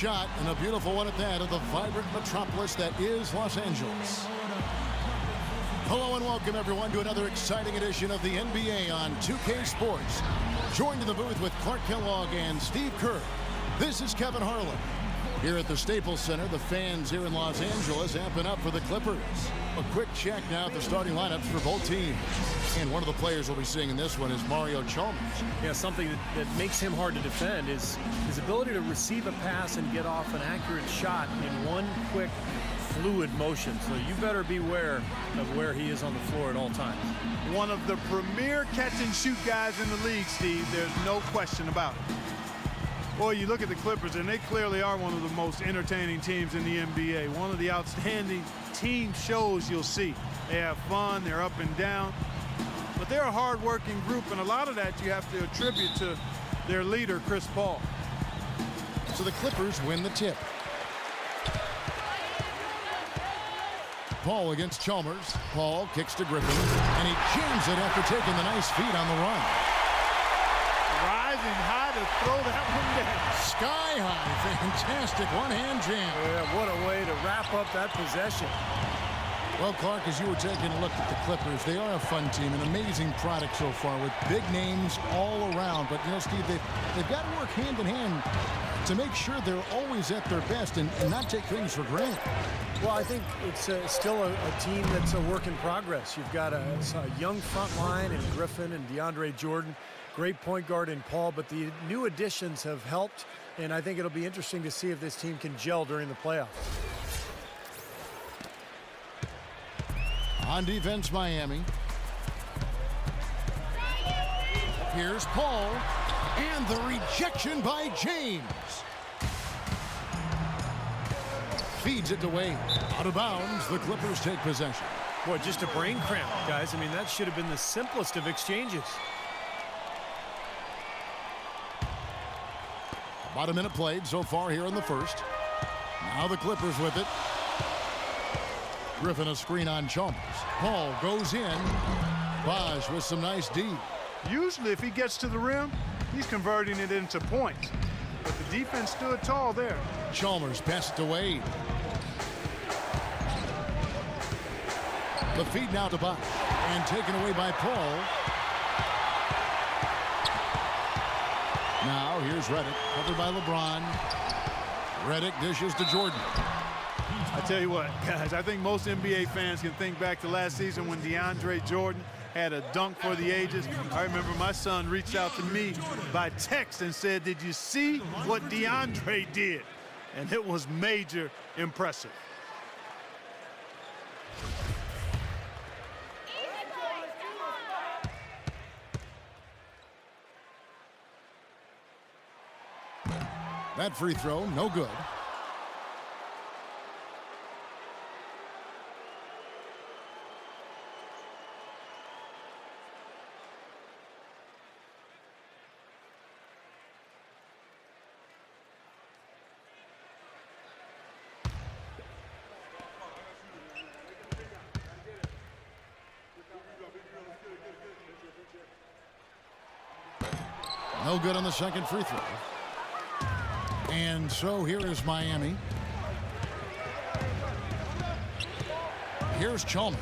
shot, and a beautiful one at that, of the vibrant metropolis that is Los Angeles. Hello and welcome, everyone, to another exciting edition of the NBA on 2K Sports. Joined in the booth with Clark Kellogg and Steve Kerr. This is Kevin Harlan. Here at the Staples Center, the fans here in Los Angeles amping up for the Clippers. A quick check now at the starting lineups for both teams. And one of the players we'll be seeing in this one is Mario Chalmers. Yeah, something that makes him hard to defend is his ability to receive a pass and get off an accurate shot in one quick, fluid motion. So you better beware of where he is on the floor at all times. One of the premier catch-and-shoot guys in the league, Steve. There's no question about it. Boy, you look at the Clippers, and they clearly are one of the most entertaining teams in the NBA. One of the outstanding team shows you'll see. They have fun, they're up and down, but they're a hard-working group, and a lot of that you have to attribute to their leader, Chris Paul. So the Clippers win the tip. Paul against Chalmers. Paul kicks to Griffin, and he jams it after taking the nice feed on the run. Rising high to throw that one down. Sky high, fantastic one-hand jam. Yeah, what a way to wrap up that possession. Well, Clark, as you were taking a look at the Clippers, they are a fun team, an amazing product so far with big names all around. But, you know, Steve, they've got to work hand in hand to make sure they're always at their best and not take things for granted. Well, I think it's still a team that's a work in progress. You've got a young front line in Griffin and DeAndre Jordan. Great point guard in Paul, but the new additions have helped, and I think it'll be interesting to see if this team can gel during the playoffs. On defense, Miami. Here's Paul, and the rejection by James. Feeds it to Wade. Out of bounds, the Clippers take possession. Boy, just a brain cramp, guys. I mean, that should have been the simplest of exchanges. About a minute played so far here in the first. Now the Clippers with it. Griffin a screen on Chalmers. Paul goes in. Bosch with some nice D. Usually if he gets to the rim, he's converting it into points. But the defense stood tall there. Chalmers passes to Wade. The feed now to Bosch. And taken away by Paul. Now here's Redick, covered by LeBron. Redick dishes to Jordan. I tell you what, guys, I think most NBA fans can think back to last season when DeAndre Jordan had a dunk for the ages. I remember my son reached out to me by text and said, "Did you see what DeAndre did?" And it was major impressive. That free throw, no good. No good on the second free throw. And so here is Miami. Here's Chalmers.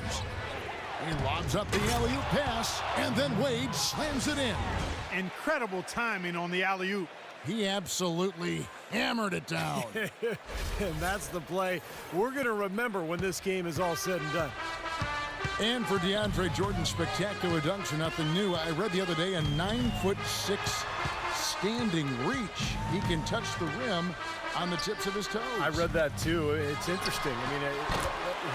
He lobs up the alley-oop pass, and then Wade slams it in. Incredible timing on the alley-oop. He absolutely hammered it down. And that's the play we're going to remember when this game is all said and done. And for DeAndre Jordan, spectacular dunks are nothing new. I read the other day a 9'6" standing reach. He can touch the rim on the tips of his toes. I read that too. It's interesting. I mean,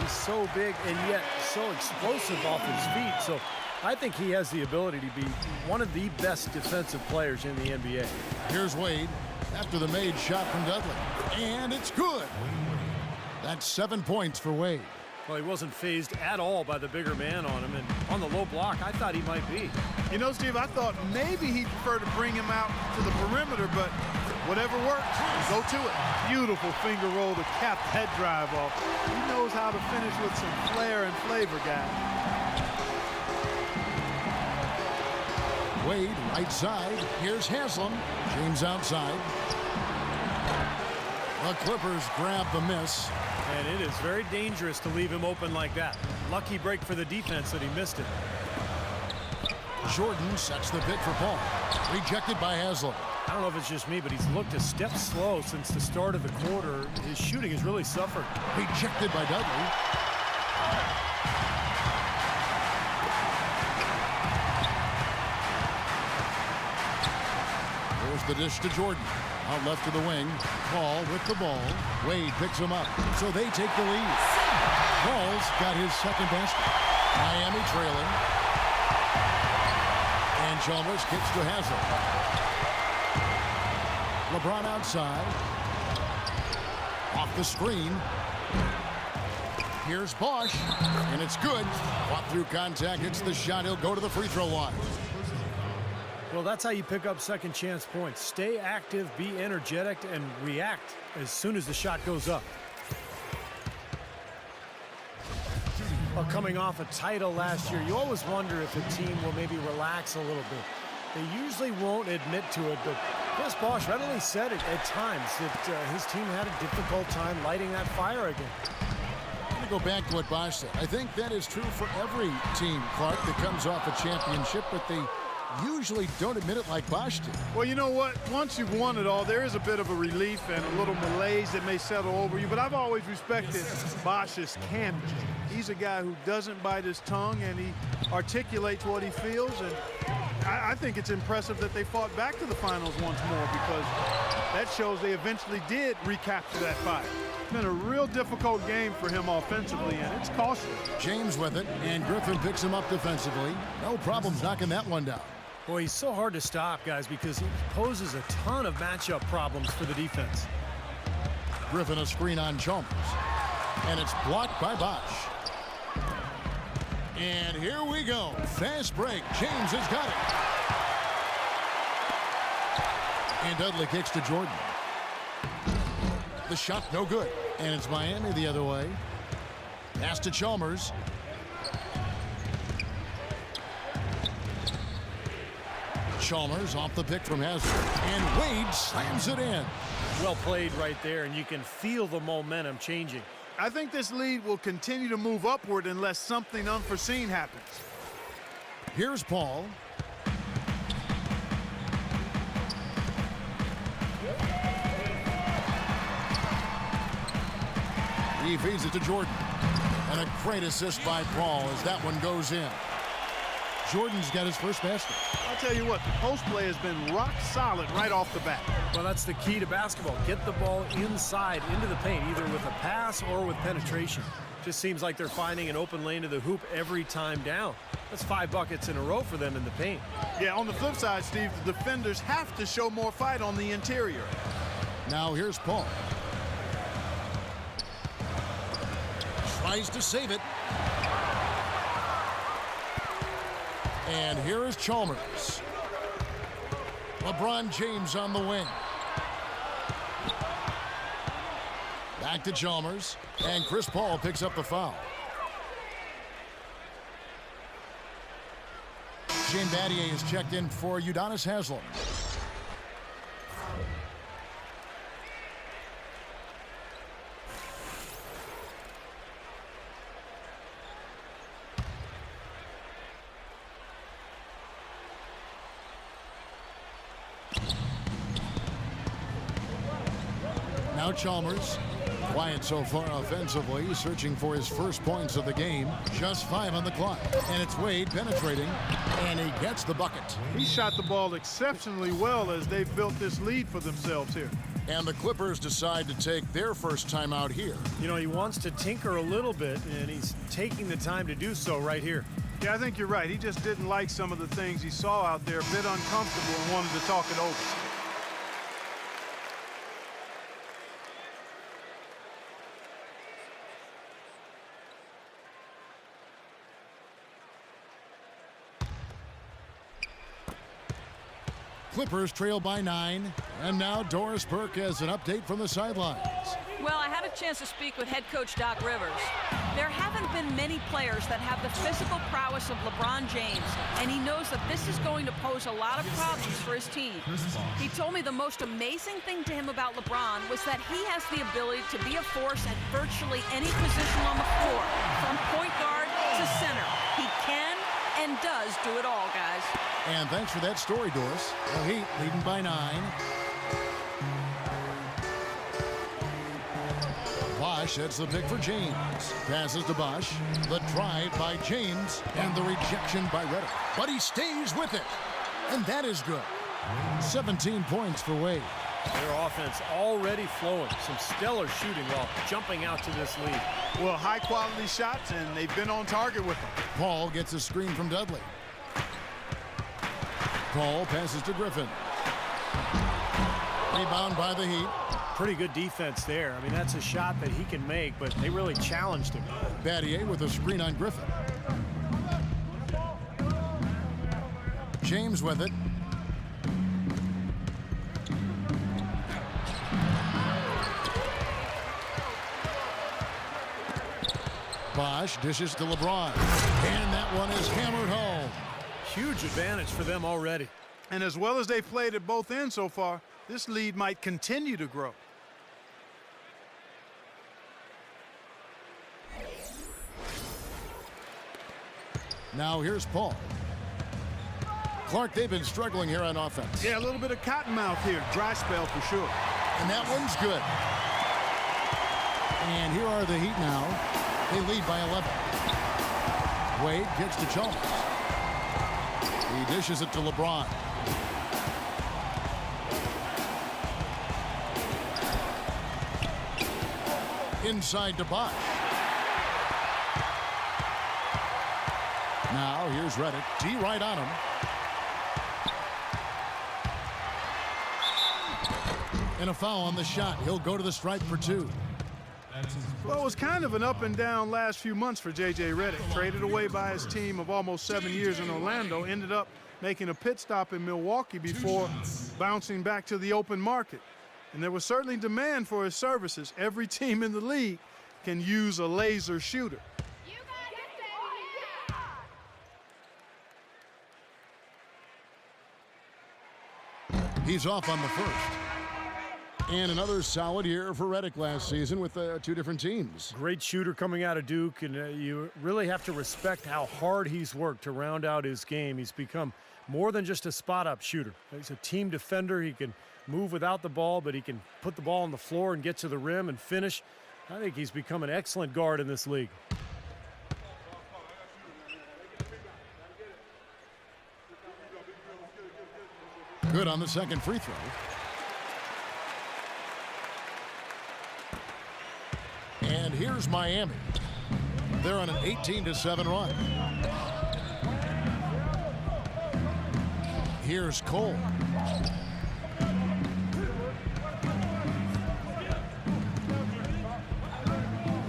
he's so big and yet so explosive off his feet. So I think he has the ability to be one of the best defensive players in the NBA. Here's Wade after the made shot from Dudley. And it's good. That's 7 points for Wade. Well, he wasn't phased at all by the bigger man on him, and on the low block, I thought he might be. You know, Steve, I thought maybe he'd prefer to bring him out to the perimeter, but whatever works, go to it. Beautiful finger roll to cap that drive off. He knows how to finish with some flair and flavor, guys. Wade, right side. Here's Haslam. James outside. The Clippers grab the miss. And it is very dangerous to leave him open like that. Lucky break for the defense that he missed it. Jordan sets the pick for Paul. Rejected by Haslam. I don't know if it's just me, but he's looked a step slow since the start of the quarter. His shooting has really suffered. Rejected by Dudley. There's the dish to Jordan. Out left to the wing. Paul with the ball. Wade picks him up. So they take the lead. Paul's got his second basket. Miami trailing. And Chalmers kicks to Haslam. LeBron outside. Off the screen. Here's Bosch. And it's good. Fought through contact. Hits the shot. He'll go to the free throw line. Well, that's how you pick up second chance points. Stay active, be energetic, and react as soon as the shot goes up. Well, coming off a title last year, you always wonder if a team will maybe relax a little bit. They usually won't admit to it, but Chris Bosch readily said it at times that his team had a difficult time lighting that fire again. I'm going to go back to what Bosch said. I think that is true for every team, Clark, that comes off a championship, but they usually don't admit it like Bosch did. Well, you know what? Once you've won it all, there is a bit of a relief and a little malaise that may settle over you. But I've always respected Bosch's candor. He's a guy who doesn't bite his tongue, and he articulates what he feels. And I think it's impressive that they fought back to the finals once more, because that shows they eventually did recapture that fight. It's been a real difficult game for him offensively, and it's costly. James with it, and Griffin picks him up defensively. No problems knocking that one down. Boy, he's so hard to stop, guys, because he poses a ton of matchup problems for the defense. Griffin a screen on Chalmers. And it's blocked by Bosch. And here we go. Fast break. James has got it. And Dudley kicks to Jordan. The shot no good. And it's Miami the other way. Pass to Chalmers. Chalmers off the pick from Hazard. And Wade slams it in. Well played right there, and you can feel the momentum changing. I think this lead will continue to move upward unless something unforeseen happens. Here's Paul. He feeds it to Jordan. And a great assist by Paul as that one goes in. Jordan's got his first basket. I'll tell you what, the post play has been rock solid right off the bat. Well, that's the key to basketball. Get the ball inside into the paint, either with a pass or with penetration. Just seems like they're finding an open lane to the hoop every time down. That's 5 buckets in a row for them in the paint. Yeah, on the flip side, Steve, the defenders have to show more fight on the interior. Now here's Paul. Tries to save it. And here is Chalmers. LeBron James on the wing. Back to Chalmers. And Chris Paul picks up the foul. Shane Battier is checked in for Udonis Haslem. Now Chalmers, quiet so far offensively, searching for his first points of the game. Just 5 on the clock. And it's Wade penetrating, and he gets the bucket. He shot the ball exceptionally well as they've built this lead for themselves here. And the Clippers decide to take their first time out here. You know, he wants to tinker a little bit, and he's taking the time to do so right here. Yeah, I think you're right. He just didn't like some of the things he saw out there, a bit uncomfortable, and wanted to talk it over. Clippers trail by 9, and now Doris Burke has an update from the sidelines. Well, I had a chance to speak with head coach Doc Rivers. There haven't been many players that have the physical prowess of LeBron James, and he knows that this is going to pose a lot of problems for his team. He told me the most amazing thing to him about LeBron was that he has the ability to be a force at virtually any position on the floor, from point guard to center. He can and does do it all, guys. And thanks for that story, Doris. The Heat leading by 9. Bosh sets the pick for James. Passes to Bosh. The drive by James and the rejection by Redick. But he stays with it. And that is good. 17 points for Wade. Their offense already flowing. Some stellar shooting while jumping out to this lead. Well, high-quality shots, and they've been on target with them. Paul gets a screen from Dudley. Paul passes to Griffin. Rebound by the Heat. Pretty good defense there. I mean, that's a shot that he can make, but they really challenged him. Battier with a screen on Griffin. James with it. Bosh dishes to LeBron. And that one is hammered home. Huge advantage for them already. And as well as they've played at both ends so far, this lead might continue to grow. Now here's Paul. Clark, they've been struggling here on offense. Yeah, a little bit of cottonmouth here. Dry spell for sure. And that one's good. And here are the Heat now. They lead by 11. Wade kicks to Chalmers. He dishes it to LeBron. Inside to Bosh. Now here's Redick. D right on him. And a foul on the shot. He'll go to the stripe for 2. Well, it was kind of an up and down last few months for J.J. Redick. Traded away by his team of almost 7 years in Orlando. Ended up making a pit stop in Milwaukee before bouncing back to the open market. And there was certainly demand for his services. Every team in the league can use a laser shooter. He's off on the first. And another solid year for Redick last season with 2 different teams. Great shooter coming out of Duke, and you really have to respect how hard he's worked to round out his game. He's become more than just a spot-up shooter. He's a team defender. He can move without the ball, but he can put the ball on the floor and get to the rim and finish. I think he's become an excellent guard in this league. Good on the second free throw. And here's Miami. They're on an 18-7 run. Here's Cole.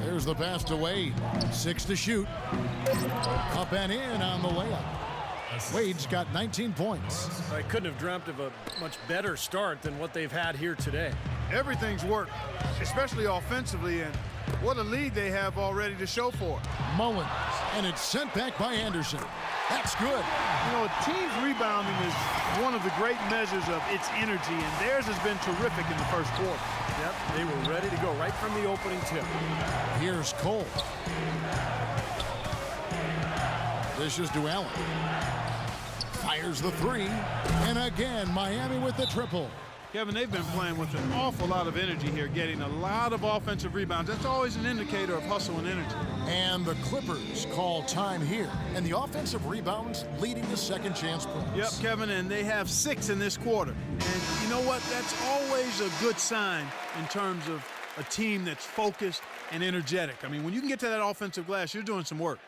There's the pass to Wade. 6 to shoot. Up and in on the layup. Wade's got 19 points. I couldn't have dreamt of a much better start than what they've had here today. Everything's worked, especially offensively, and what a lead they have already to show for it. Mullins, and it's sent back by Anderson. That's good. You know, a team's rebounding is one of the great measures of its energy, and theirs has been terrific in the first quarter. Yep, they were ready to go right from the opening tip. Here's Cole. Dishes to Allen. Fires the 3, and again, Miami with the triple. Kevin, they've been playing with an awful lot of energy here, getting a lot of offensive rebounds. That's always an indicator of hustle and energy. And the Clippers call time here, and the offensive rebounds leading the second chance points. Yep, Kevin, and they have 6 in this quarter. And you know what? That's always a good sign in terms of a team that's focused and energetic. I mean, when you can get to that offensive glass, you're doing some work.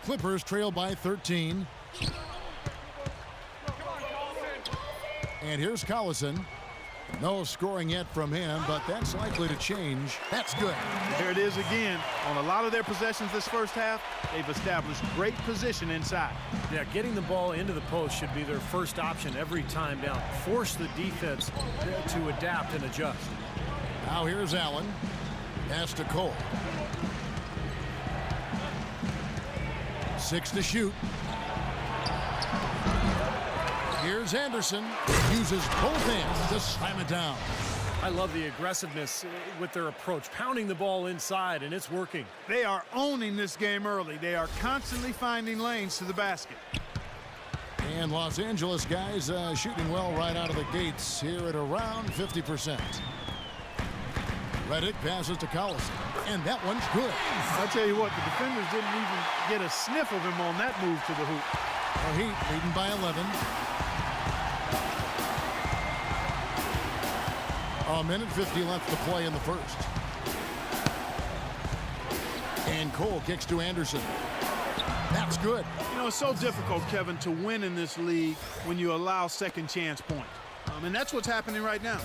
Clippers trail by 13. And here's Collison. No scoring yet from him, but that's likely to change. That's good. There it is again. On a lot of their possessions this first half, they've established great position inside. Yeah, getting the ball into the post should be their first option every time down. Force the defense to adapt and adjust. Now here's Allen. Pass to Cole. 6 to shoot. Here's Anderson. Uses both hands to slam it down. I love the aggressiveness with their approach, pounding the ball inside, and it's working. They are owning this game early. They are constantly finding lanes to the basket. And Los Angeles guys shooting well right out of the gates here at around 50%. Redick passes to Collison, and that one's good. I'll tell you what, the defenders didn't even get a sniff of him on that move to the hoop. The Heat leading by 11. A minute 50 left to play in the first. And Cole kicks to Anderson. That's good. You know, it's so difficult, Kevin, to win in this league when you allow second chance points. And that's what's happening right now.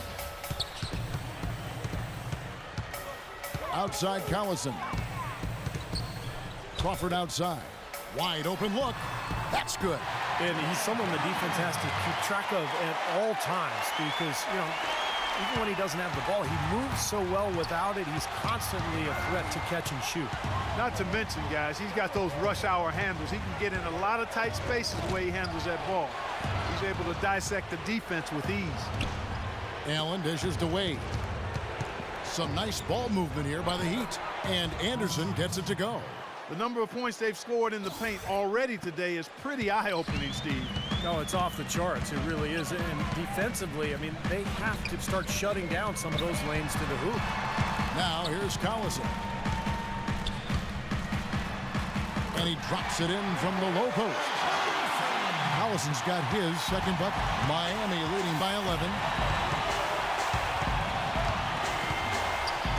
Outside Collison. Crawford outside. Wide open look. That's good. And he's someone the defense has to keep track of at all times because, you know, even when he doesn't have the ball, he moves so well without it. He's constantly a threat to catch and shoot. Not to mention, guys, he's got those rush hour handles. He can get in a lot of tight spaces the way he handles that ball. He's able to dissect the defense with ease. Allen dishes to Wade. Some nice ball movement here by the Heat. And Anderson gets it to go. The number of points they've scored in the paint already today is pretty eye-opening, Steve. No, it's off the charts. It really is. And defensively, I mean, they have to start shutting down some of those lanes to the hoop. Now here's Collison. And he drops it in from the low post. Collison's got his second bucket. Miami leading by 11.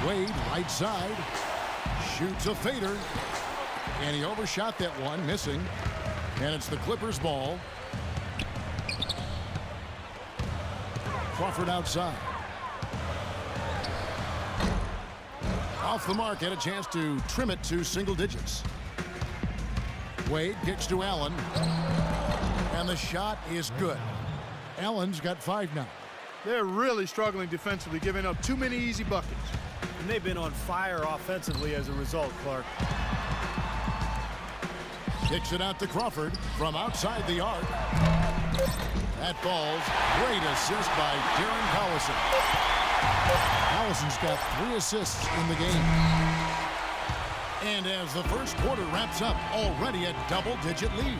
Wade, right side, shoots a fader, and he overshot that one, missing, and it's the Clippers' ball. Crawford outside. Off the mark, had a chance to trim it to single digits. Wade kicks to Allen, and the shot is good. Allen's got 5 now. They're really struggling defensively, giving up too many easy buckets. And they've been on fire offensively as a result, Clark. Kicks it out to Crawford from outside the arc. That ball's great assist by Darren Collison. Collison's got 3 assists in the game. And as the first quarter wraps up, already a double-digit lead.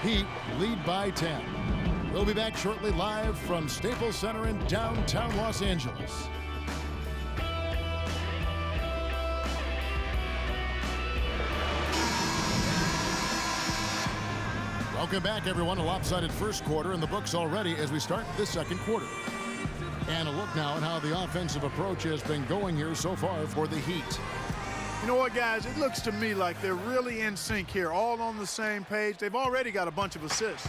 Heat lead by 10. We'll be back shortly live from Staples Center in downtown Los Angeles. Welcome back, everyone. A lopsided first quarter in the books already as we start this second quarter. And a look now at how the offensive approach has been going here so far for the Heat. You know what, guys? It looks to me like they're really in sync here, all on the same page. They've already got a bunch of assists.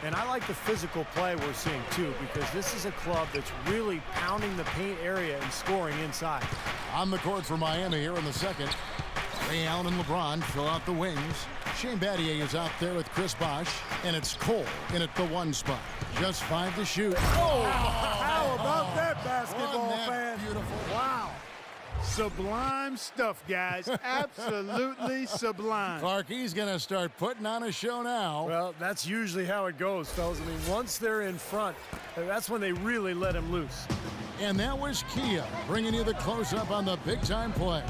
And I like the physical play we're seeing, too, because this is a club that's really pounding the paint area and scoring inside. On the court for Miami here in the second. Ray Allen and LeBron fill out the wings. Shane Battier is out there with Chris Bosh, and it's Cole in at the 1 spot. Just 5 to shoot. Oh, how about that basketball, Wasn't that fan? beautiful? Wow. Sublime stuff, guys. Absolutely sublime. Clark, he's going to start putting on a show now. Well, that's usually how it goes, fellas. I mean, once they're in front, that's when they really let him loose. And that was Kia bringing you the close-up on the big-time play.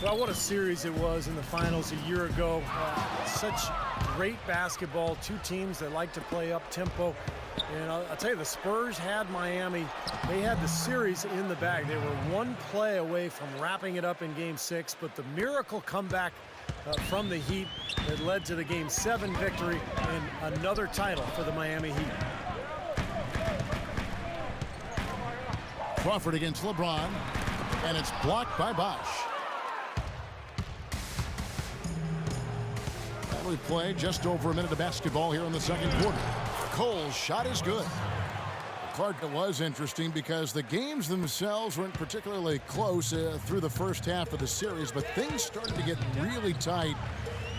Well, what a series it was in the finals a year ago. Such great basketball. 2 teams that like to play up-tempo. And I'll tell you, the Spurs had Miami. They had the series in the bag. They were 1 play away from wrapping it up in Game 6, but the miracle comeback from the Heat that led to the Game 7 victory and another title for the Miami Heat. Crawford against LeBron, and it's blocked by Bosh. We played just over a minute of basketball here in the second quarter. Cole's shot is good. Clark, it was interesting because the games themselves weren't particularly close through the first half of the series, but things started to get really tight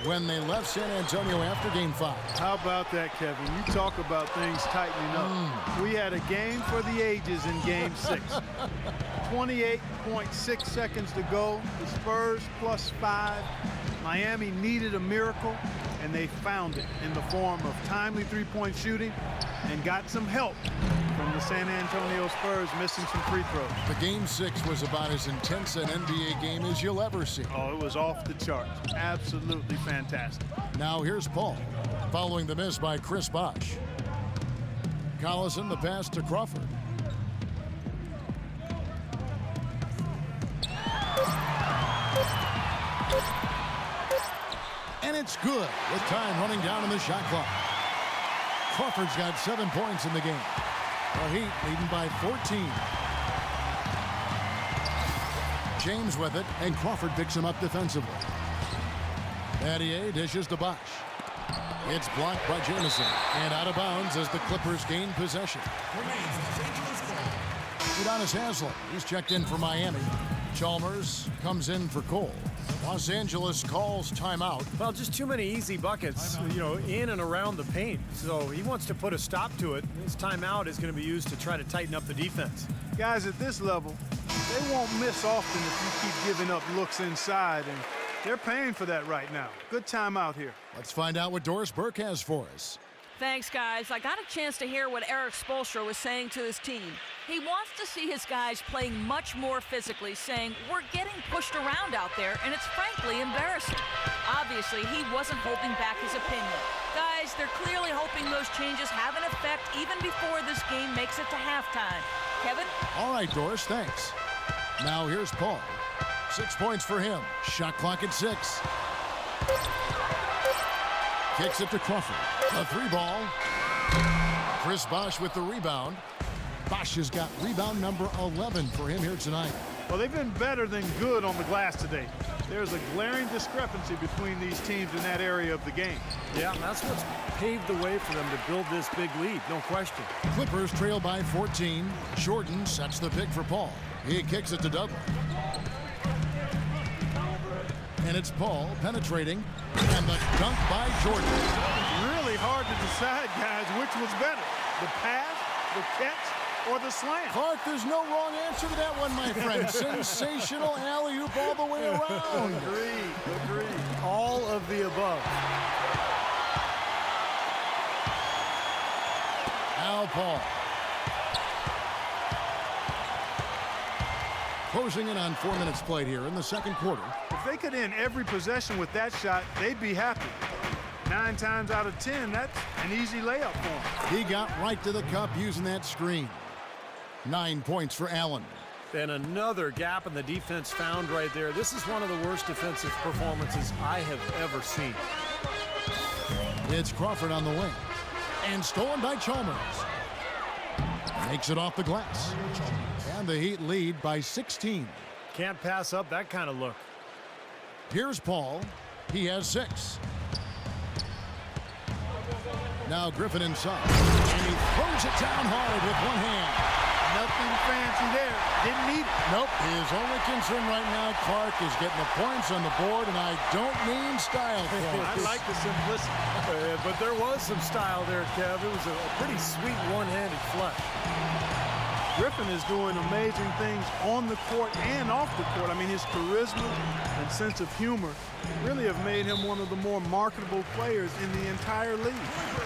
when they left San Antonio after Game 5. How about that, Kevin? You talk about things tightening up. We had a game for the ages in Game 6. 28.6 seconds to go. The Spurs +5. Miami needed a miracle, and they found it in the form of timely three-point shooting and got some help from the San Antonio Spurs missing some free throws. The Game 6 was about as intense an NBA game as you'll ever see. Oh, it was off the charts. Absolutely fantastic. Now here's Paul, following the miss by Chris Bosh. Collison, the pass to Crawford. And it's good with time running down in the shot clock. Crawford's got 7 points in the game. The Heat leading by 14. James with it, and Crawford picks him up defensively. Battier dishes to Bosh. It's blocked by Jamison and out of bounds as the Clippers gain possession. Udonis Haslem, he's checked in for Miami. Chalmers comes in for Cole. Los Angeles calls timeout. Well, just too many easy buckets, in and around the paint. So he wants to put a stop to it. This timeout is going to be used to try to tighten up the defense. Guys, at this level, they won't miss often if you keep giving up looks inside, and they're paying for that right now. Good timeout here. Let's find out what Doris Burke has for us. Thanks, guys. I got a chance to hear what Eric Spoelstra was saying to his team. He wants to see his guys playing much more physically, saying, we're getting pushed around out there, and it's frankly embarrassing. Obviously, he wasn't holding back his opinion. Guys, they're clearly hoping those changes have an effect even before this game makes it to halftime. Kevin? All right, Doris, thanks. Now here's Paul. 6 points for him. Shot clock at 6. Kicks it to Crawford. A 3-ball. Chris Bosh with the rebound. Bosh has got rebound number 11 for him here tonight. Well, they've been better than good on the glass today. There's a glaring discrepancy between these teams in that area of the game. Yeah, and that's what's paved the way for them to build this big lead, no question. Clippers trail by 14. Jordan sets the pick for Paul. He kicks it to Dudley. And it's Paul penetrating. And the dunk by Jordan. Really hard to decide, guys, which was better. The pass, the catch, or the slam. Clark, there's no wrong answer to that one, my friend. Sensational alley-oop all the way around. Agreed. All of the above. Now Paul. Closing in on 4 minutes played here in the second quarter. If they could end every possession with that shot, they'd be happy. 9 times out of 10, that's an easy layup for him. He got right to the cup using that screen. 9 points for Allen. And another gap in the defense found right there. This is one of the worst defensive performances I have ever seen. It's Crawford on the wing. And stolen by Chalmers. Makes it off the glass. And the Heat lead by 16. Can't pass up that kind of look. Here's Paul. He has 6. Now Griffin inside. And he throws it down hard with one hand. Nothing fancy there. Didn't need it. Nope. His only concern right now, Clark, is getting the points on the board, and I don't mean style. I like the simplicity. But there was some style there, Kev. It was a pretty sweet one-handed flush. Griffin is doing amazing things on the court and off the court. I mean, his charisma and sense of humor really have made him one of the more marketable players in the entire league.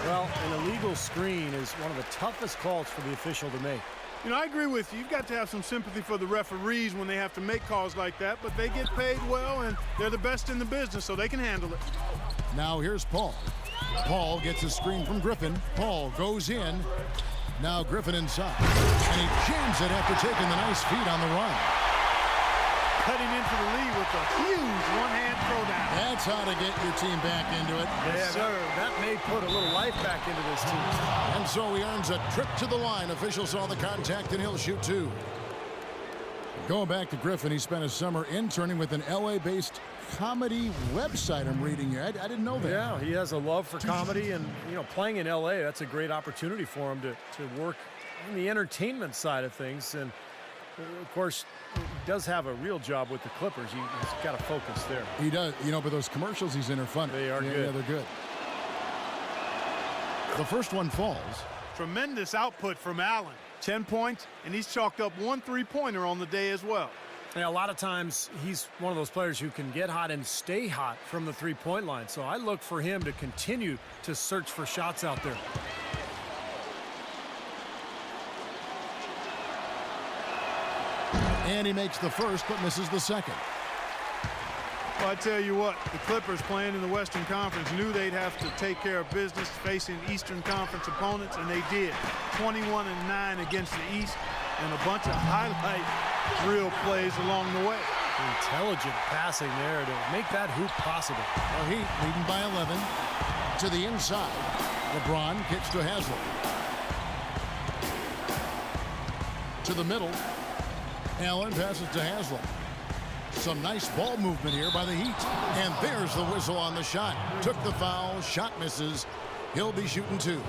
Well, an illegal screen is one of the toughest calls for the official to make. You know, I agree with you. You've got to have some sympathy for the referees when they have to make calls like that, but they get paid well, and they're the best in the business, so they can handle it. Now here's Paul. Paul gets a screen from Griffin. Paul goes in. Now Griffin inside. And he jams it after taking the nice feed on the run. Cutting into the lead with a huge one-hand throwdown. That's how to get your team back into it. Yes, sir. That may put a little life back into this team. And so he earns a trip to the line. Officials saw the contact, and he'll shoot 2. Going back to Griffin, he spent a summer interning with an LA-based comedy website, I'm reading here. I didn't know that. Yeah, he has a love for comedy, and playing in LA, that's a great opportunity for him to work on the entertainment side of things. And, of course, he does have a real job with the Clippers. He's got to focus there. He does. You know, but those commercials he's in are fun. They are good. Yeah, they're good. The first one falls. Tremendous output from Allen. 10 points, and he's chalked up 1 3-pointer on the day as well. Yeah, a lot of times he's one of those players who can get hot and stay hot from the three-point line. So I look for him to continue to search for shots out there. And he makes the first but misses the second. Well, I tell you what, the Clippers playing in the Western Conference knew they'd have to take care of business facing Eastern Conference opponents, and they did. 21-9 against the East, and a bunch of highlight drill plays along the way. Intelligent passing there to make that hoop possible. The Heat leading by 11 to the inside. LeBron kicks to Haslam. To the middle. Allen passes to Haslam. Some nice ball movement here by the Heat. And there's the whistle on the shot. Took the foul. Shot misses. He'll be shooting 2.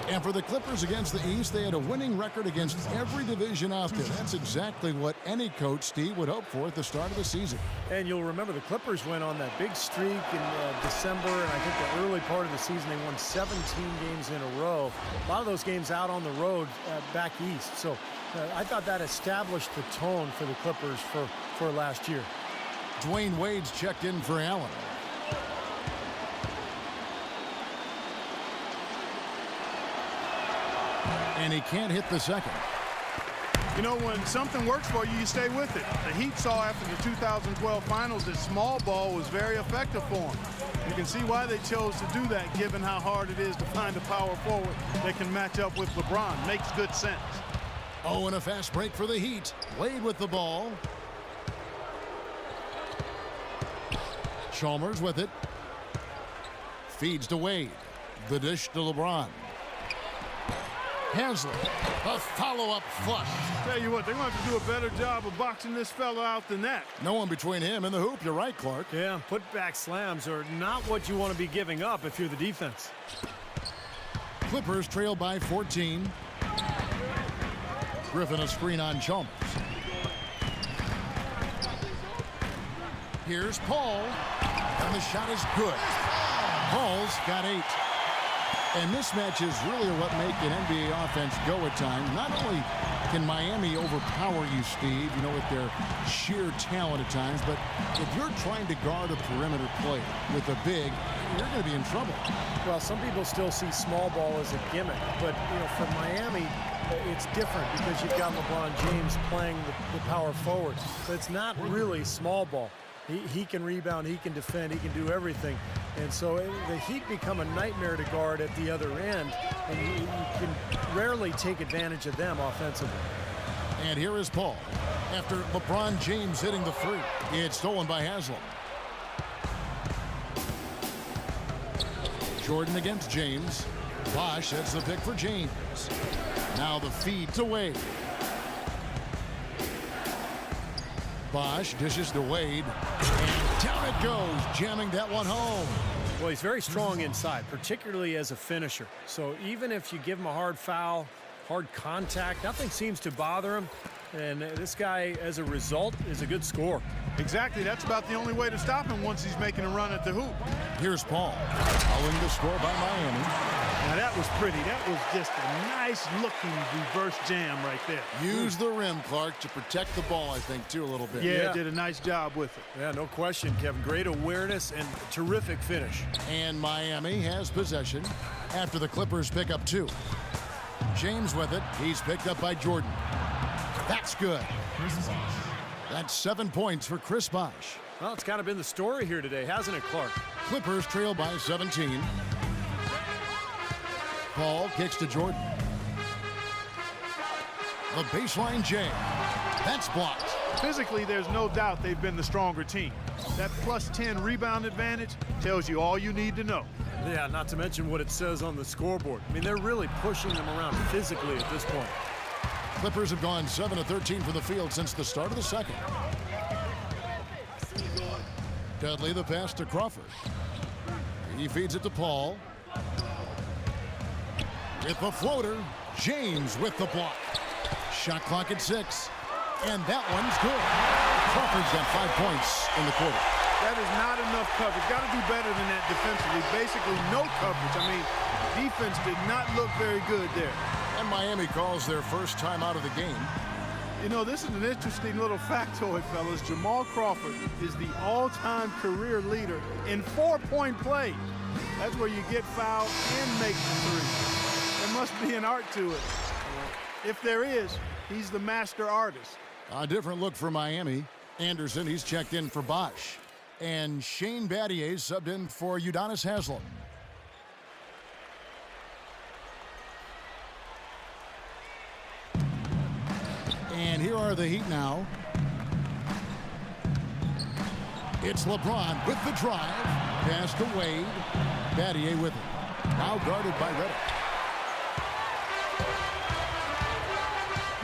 And for the Clippers against the East, they had a winning record against every division out there. That's exactly what any coach, Steve, would hope for at the start of the season. And you'll remember the Clippers went on that big streak in December, and I think the early part of the season they won 17 games in a row. A lot of those games out on the road back east. So I thought that established the tone for the Clippers for last year. Dwayne Wade's checked in for Allen. And he can't hit the second. You know, when something works for you, you stay with it. The Heat saw after the 2012 finals that small ball was very effective for them. You can see why they chose to do that, given how hard it is to find a power forward that can match up with LeBron. Makes good sense. Oh, and a fast break for the Heat. Wade with the ball. Chalmers with it. Feeds to Wade. The dish to LeBron. Haslam, a follow-up flush. Tell you what, they're going to have to do a better job of boxing this fella out than that. No one between him and the hoop. You're right, Clark. Yeah, put-back slams are not what you want to be giving up if you're the defense. Clippers trail by 14. Griffin a screen on Chalmers. Here's Paul, and the shot is good. Paul's got 8. And mismatches really are what make an NBA offense go at times. Not only can Miami overpower you, Steve, you know, with their sheer talent at times, but if you're trying to guard a perimeter player with a big, you're going to be in trouble. Well, some people still see small ball as a gimmick, but you know, for Miami, it's different because you've got LeBron James playing the power forward. So it's not really small ball. He can rebound, he can defend, he can do everything. And so the Heat become a nightmare to guard at the other end, and you can rarely take advantage of them offensively. And here is Paul. After LeBron James hitting the 3, it's stolen by Haslam. Jordan against James. Bosh sets the pick for James. Now the feed to Wade. Bosh dishes to Wade, and down it goes, jamming that one home. Well, he's very strong inside, particularly as a finisher. So even if you give him a hard foul, hard contact, nothing seems to bother him. And this guy, as a result, is a good scorer. Exactly. That's about the only way to stop him once he's making a run at the hoop. Here's Paul, following the score by Miami. Now that was pretty. That was just a nice-looking reverse jam right there. Use the rim, Clark, to protect the ball, I think, too, a little bit. Yeah, did a nice job with it. Yeah, no question, Kevin. Great awareness and terrific finish. And Miami has possession after the Clippers pick up 2. James with it. He's picked up by Jordan. That's good. That's 7 points for Chris Bosh. Well, it's kind of been the story here today, hasn't it, Clark? Clippers trail by 17. Paul kicks to Jordan. The baseline jam. That's blocked. Physically, there's no doubt they've been the stronger team. That plus 10 rebound advantage tells you all you need to know. Yeah, not to mention what it says on the scoreboard. I mean, they're really pushing them around physically at this point. Clippers have gone 7 of 13 from the field since the start of the second. Dudley the pass to Crawford. He feeds it to Paul. With the floater, James with the block. Shot clock at 6. And that one's good. Crawford's got 5 points in the quarter. That is not enough coverage. Got to do better than that defensively. Basically no coverage. I mean, defense did not look very good there. And Miami calls their first time out of the game. You know, this is an interesting little factoid, fellas. Jamal Crawford is the all-time career leader in 4-point play. That's where you get fouled and make the three. There must be an art to it. If there is, he's the master artist. A different look for Miami. Anderson, he's checked in for Bosch. And Shane Battier subbed in for Udonis Haslem. And here are the Heat now. It's LeBron with the drive. Pass to Wade. Battier with it. Now guarded by Redick.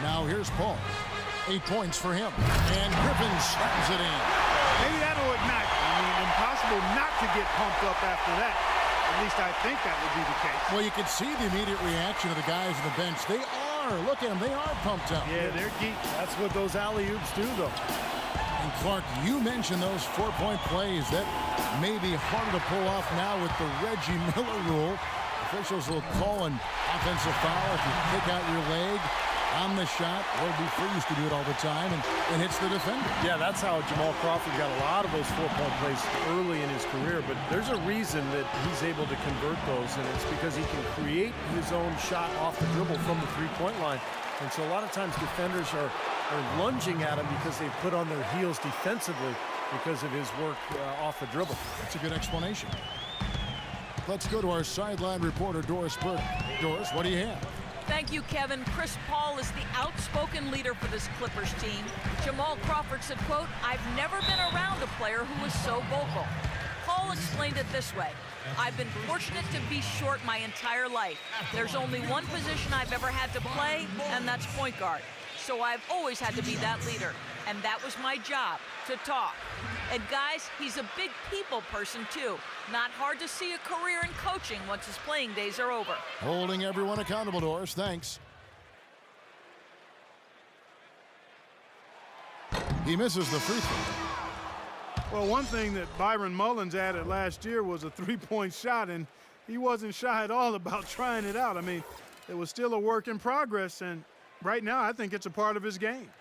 Now here's Paul. 8 points for him. And Griffin slams it in. Maybe that'll ignite. I mean, impossible not to get pumped up after that. At least I think that would be the case. Well, you can see the immediate reaction of the guys on the bench. They are. Look at them. They are pumped up. Yeah, they're geeked. That's what those alley-oops do, though. And Clark, you mentioned those 4-point plays. That may be harder to pull off now with the Reggie Miller rule. Officials will call an offensive foul if you kick out your leg on the shot. Will be Freeze to do it all the time and hits the defender. Yeah, that's how Jamal Crawford got a lot of those 4-point plays early in his career, but there's a reason that he's able to convert those, and it's because he can create his own shot off the dribble from the three-point line. And so a lot of times defenders are lunging at him because they put on their heels defensively because of his work off the dribble. That's a good explanation. Let's go to our sideline reporter, Doris Burke. Doris, what do you have? Thank you, Kevin. Chris Paul is the outspoken leader for this Clippers team. Jamal Crawford said, quote, "I've never been around a player who was so vocal." Paul explained it this way: "I've been fortunate to be short my entire life. There's only one position I've ever had to play, and that's point guard. So I've always had to be that leader. And that was my job, to talk." And guys, he's a big people person too. Not hard to see a career in coaching once his playing days are over. Holding everyone accountable, Doris. Thanks. He misses the free throw. Well, one thing that Byron Mullins added last year was a three-point shot, and he wasn't shy at all about trying it out. I mean, it was still a work in progress, and right now I think it's a part of his game.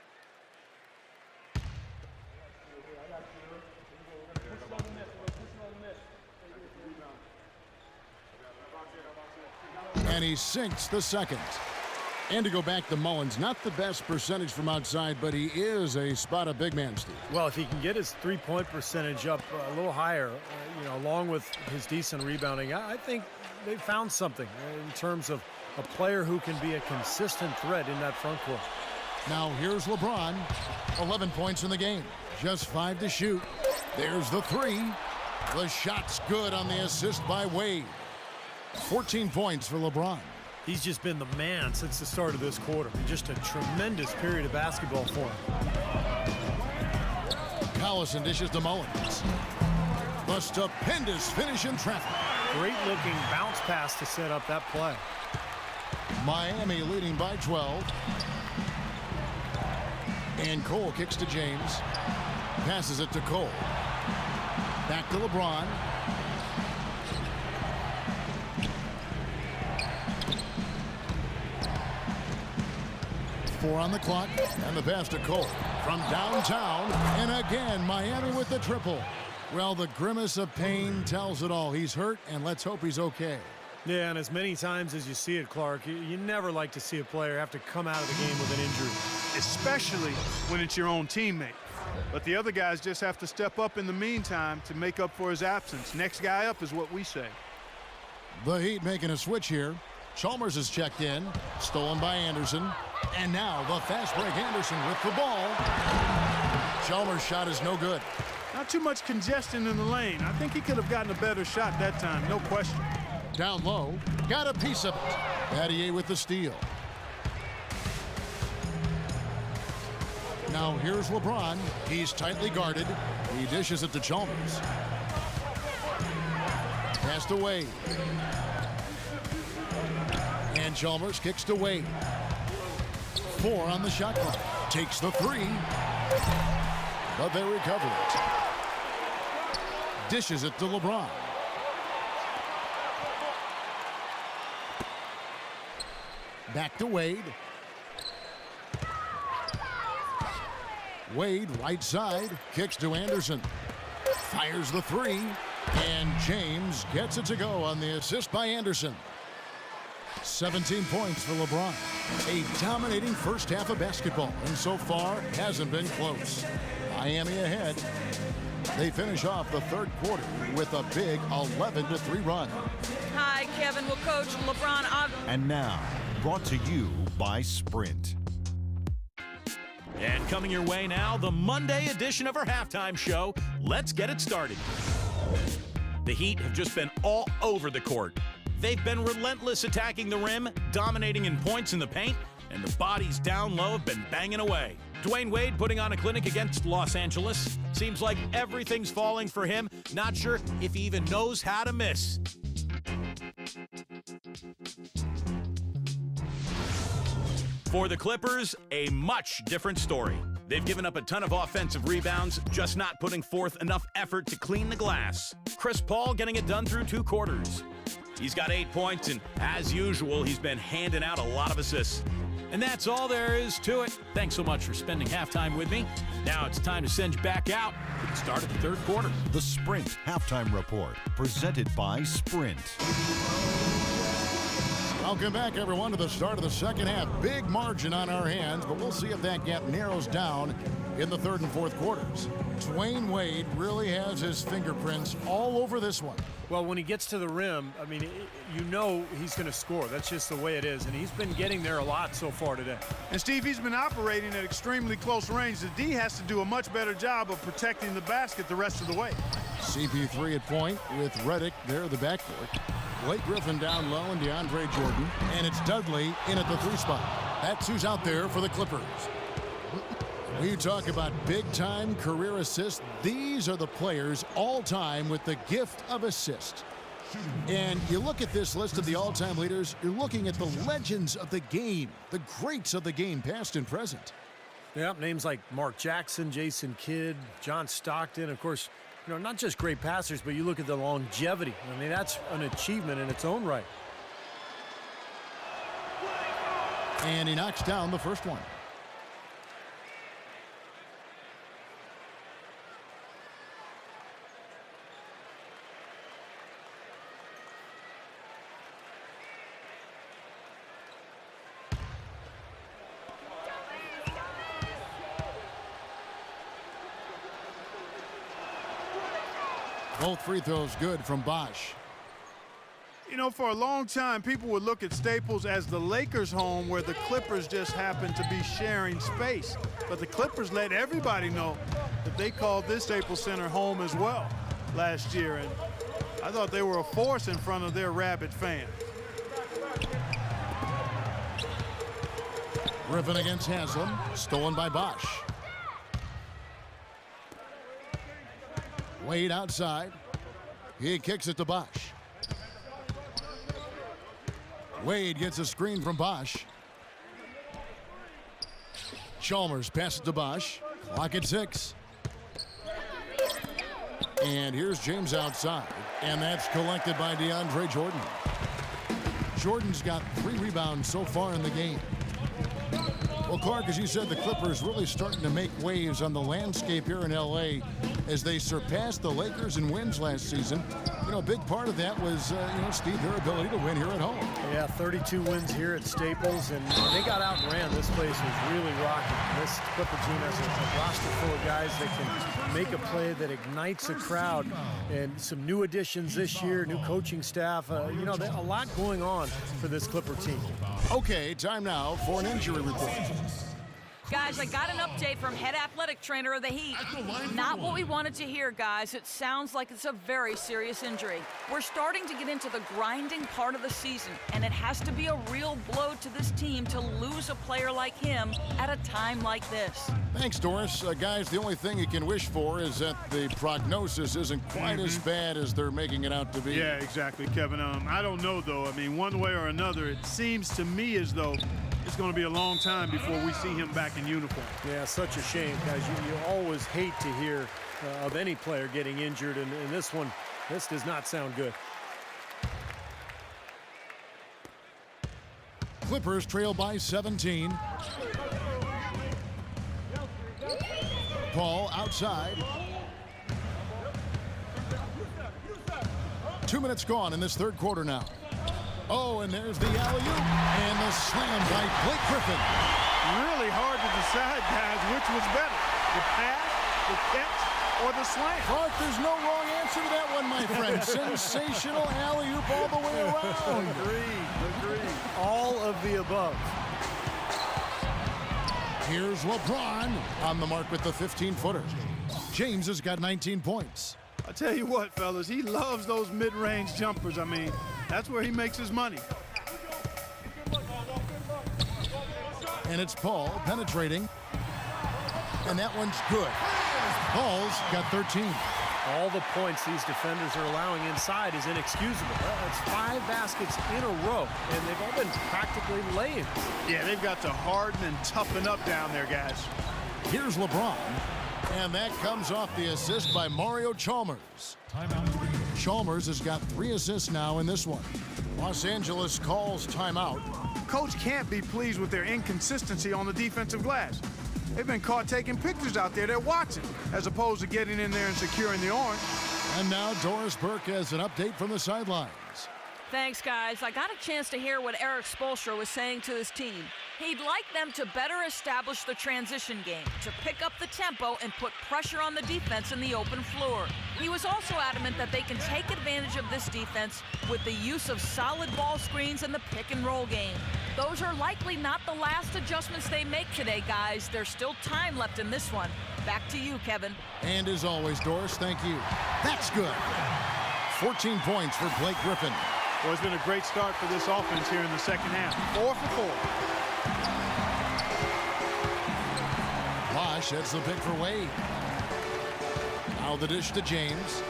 And he sinks the second. And to go back to Mullins, not the best percentage from outside, but he is a spot of big man, Steve. Well, if he can get his three-point percentage up a little higher, along with his decent rebounding, I think they found something in terms of a player who can be a consistent threat in that front court. Now here's LeBron, 11 points in the game, just 5 to shoot. There's the three. The shot's good on the assist by Wade. 14 points for LeBron. He's just been the man since the start of this quarter. Just a tremendous period of basketball for him. Collison dishes to Mullins. A stupendous finish in traffic. Great looking bounce pass to set up that play. Miami leading by 12. And Cole kicks to James. Passes it to Cole. Back to LeBron. Four on the clock, and the pass to Cole from downtown, and again Miami with the triple. Well, the grimace of pain tells it all. He's hurt, and let's hope he's okay. Yeah, and as many times as you see it, Clark, you never like to see a player have to come out of the game with an injury. Especially when it's your own teammate. But the other guys just have to step up in the meantime to make up for his absence. Next guy up is what we say. The Heat making a switch here. Chalmers is checked in, stolen by Anderson. And now the fast break, Anderson with the ball. Chalmers' shot is no good. Not too much congestion in the lane. I think he could have gotten a better shot that time, no question. Down low, got a piece of it. Battier with the steal. Now here's LeBron. He's tightly guarded. He dishes it to Chalmers. Passed away. And Chalmers kicks to Wade. 4 on the shot clock. Takes the 3. But they recover it. Dishes it to LeBron. Back to Wade. Wade, right side, kicks to Anderson. Fires the 3. And James gets it to go on the assist by Anderson. 17 points for LeBron. A dominating first half of basketball, and so far hasn't been close. Miami ahead. They finish off the third quarter with a big 11-3 run. Hi, Kevin. Well, Coach, LeBron. And now, brought to you by Sprint. And coming your way now, the Monday edition of our halftime show. Let's get it started. The Heat have just been all over the court. They've been relentless attacking the rim, dominating in points in the paint, and the bodies down low have been banging away. Dwayne Wade putting on a clinic against Los Angeles. Seems like everything's falling for him. Not sure if he even knows how to miss. For the Clippers, a much different story. They've given up a ton of offensive rebounds, just not putting forth enough effort to clean the glass. Chris Paul getting it done through 2 quarters. He's got 8 points, and as usual, he's been handing out a lot of assists. And that's all there is to it. Thanks so much for spending halftime with me. Now it's time to send you back out to the start of the third quarter. The Sprint Halftime Report, presented by Sprint. Welcome back, everyone, to the start of the second half. Big margin on our hands, but we'll see if that gap narrows down in the third and fourth quarters. Dwayne Wade really has his fingerprints all over this one. Well, when he gets to the rim, I mean, you know he's going to score. That's just the way it is, and he's been getting there a lot so far today. And, Steve, he's been operating at extremely close range. The D has to do a much better job of protecting the basket the rest of the way. CP3 at point with Redick there at the backcourt. Blake Griffin down low and DeAndre Jordan. And it's Dudley in at the 3 spot. That's who's out there for the Clippers. We talk about big-time career assists. These are the players all-time with the gift of assist. And you look at this list of the all-time leaders, you're looking at the legends of the game, the greats of the game, past and present. Yeah, names like Mark Jackson, Jason Kidd, John Stockton, of course, you know, not just great passers, but you look at the longevity. I mean, that's an achievement in its own right. And he knocks down the first one. Both free throws good from Bosch. You know, for a long time, people would look at Staples as the Lakers' home where the Clippers just happened to be sharing space. But the Clippers let everybody know that they called this Staples Center home as well last year. And I thought they were a force in front of their rabid fans. Griffin against Haslam, stolen by Bosch. Wade outside. He kicks it to Bosch. Wade gets a screen from Bosch. Chalmers passes to Bosch. Clock at 6. And here's James outside. And that's collected by DeAndre Jordan. Jordan's got 3 rebounds so far in the game. Well, Clark, as you said, the Clippers really starting to make waves on the landscape here in L.A. as they surpassed the Lakers in wins last season. You know, a big part of that was, Steve, their ability to win here at home. Yeah, 32 wins here at Staples, and they got out and ran. This place was really rocking. This Clipper team has a roster full of guys that can make a play that ignites a crowd, and some new additions this year, new coaching staff. A lot going on for this Clipper team. Okay, time now for an injury report. Guys, I got an update from head athletic trainer of the Heat. Not what we wanted to hear, guys. It sounds like it's a very serious injury. We're starting to get into the grinding part of the season, and it has to be a real blow to this team to lose a player like him at a time like this. Thanks, Doris. Guys, the only thing you can wish for is that the prognosis isn't quite as bad as they're making it out to be. Yeah, exactly, Kevin. I don't know, though. I mean, one way or another, it seems to me as though it's going to be a long time before we see him back in uniform. Yeah, such a shame, guys. You always hate to hear of any player getting injured, and this one, this does not sound good. Clippers trail by 17. Paul outside. 2 minutes gone in this third quarter now. Oh, and there's the alley-oop and the slam by Blake Griffin. Really hard to decide, guys, which was better, the pass, the catch, or the slam. Clark, there's no wrong answer to that one, my friend. Sensational alley-oop all the way around. Agreed. All of the above. Here's LeBron on the mark with the 15-footer. James has got 19 points. I tell you what, fellas, he loves those mid-range jumpers. I mean, that's where he makes his money. And it's Paul penetrating. And that one's good. Paul's got 13. All the points these defenders are allowing inside is inexcusable. That's 5 baskets in a row, and they've all been practically laying. Yeah, they've got to harden and toughen up down there, guys. Here's LeBron. And that comes off the assist by Mario Chalmers. Chalmers has got 3 assists now in this one. Los Angeles calls timeout. Coach can't be pleased with their inconsistency on the defensive glass. They've been caught taking pictures out there. They're watching, as opposed to getting in there and securing the orange. And now Doris Burke has an update from the sidelines. Thanks, guys. I got a chance to hear what Eric Spoelstra was saying to his team. He'd like them to better establish the transition game, to pick up the tempo and put pressure on the defense in the open floor. He was also adamant that they can take advantage of this defense with the use of solid ball screens and the pick-and-roll game. Those are likely not the last adjustments they make today, guys. There's still time left in this one. Back to you, Kevin. And as always, Doris, thank you. That's good. 14 points for Blake Griffin. Well, it's been a great start for this offense here in the second half. 4 for 4. Bosh heads the pick for Wade. Now the dish to James.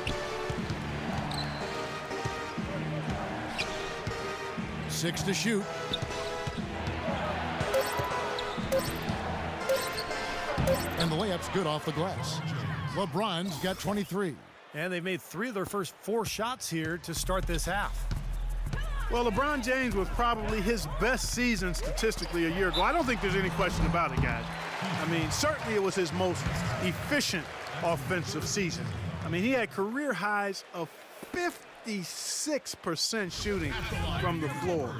Six to shoot. And the layup's good off the glass. LeBron's got 23. And they've made 3 of their first 4 shots here to start this half. Well, LeBron James was probably his best season statistically a year ago. I don't think there's any question about it, guys. I mean, certainly it was his most efficient offensive season. I mean, he had career highs of 56% shooting from the floor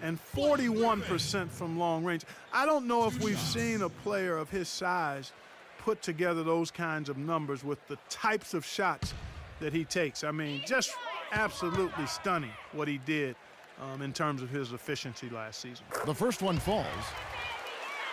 and 41% from long range. I don't know if we've seen a player of his size put together those kinds of numbers with the types of shots that he takes. I mean, just absolutely stunning what he did in terms of his efficiency last season. The first one falls.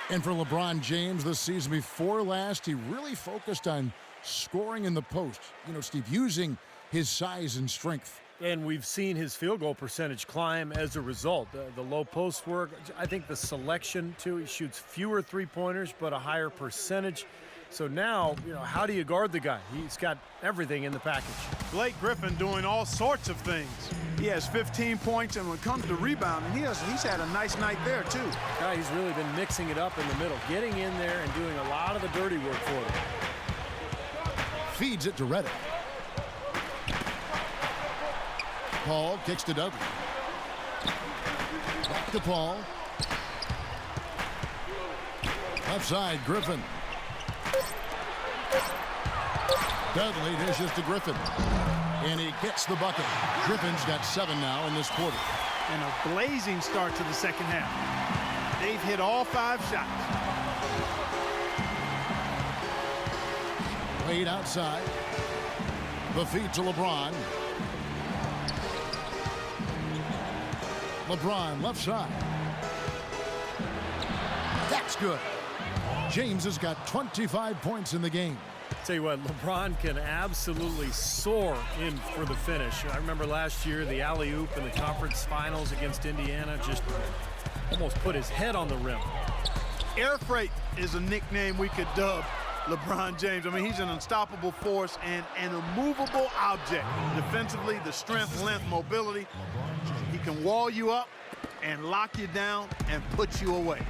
And for LeBron James this season before last, he really focused on scoring in the post. You know, Steve, using his size and strength. And we've seen his field goal percentage climb as a result. The low post work, I think the selection too, he shoots fewer three-pointers but a higher percentage. So now, you know, how do you guard the guy? He's got everything in the package. Blake Griffin doing all sorts of things. He has 15 points, and when it comes to rebounding, he's had a nice night there too. Yeah, he's really been mixing it up in the middle, getting in there and doing a lot of the dirty work for them. Feeds it to Reddick. Paul kicks to Dudley. Back to Paul. Left side, Griffin. Dudley dishes to Griffin. And he gets the bucket. Griffin's got 7 now in this quarter. And a blazing start to the second half. They've hit all 5 shots. Wade outside. The feed to LeBron. LeBron left side. That's good. James has got 25 points in the game. Tell you what, LeBron can absolutely soar in for the finish. I remember last year the alley-oop in the conference finals against Indiana, just almost put his head on the rim. Air freight is a nickname we could dub LeBron James. I mean, he's an unstoppable force and an immovable object. Defensively, the strength, length, mobility. He can wall you up and lock you down and put you away.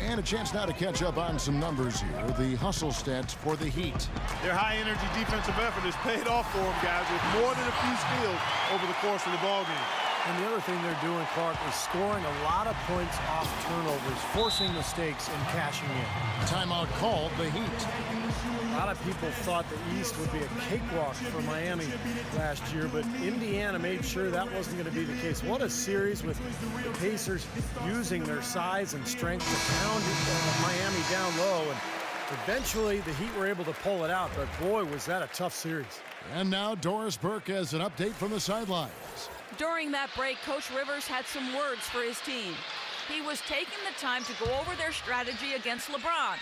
And a chance now to catch up on some numbers here. The hustle stats for the Heat. Their high-energy defensive effort has paid off for them, guys, with more than a few steals over the course of the ballgame. And the other thing they're doing, Clark, is scoring a lot of points off turnovers, forcing mistakes and cashing in. Timeout called the Heat. A lot of people thought the East would be a cakewalk for Miami last year, but Indiana made sure that wasn't going to be the case. What a series with the Pacers using their size and strength to pound Miami down low, and eventually the Heat were able to pull it out, but boy, was that a tough series. And now Doris Burke has an update from the sidelines. During that break, Coach Rivers had some words for his team. He was taking the time to go over their strategy against LeBron.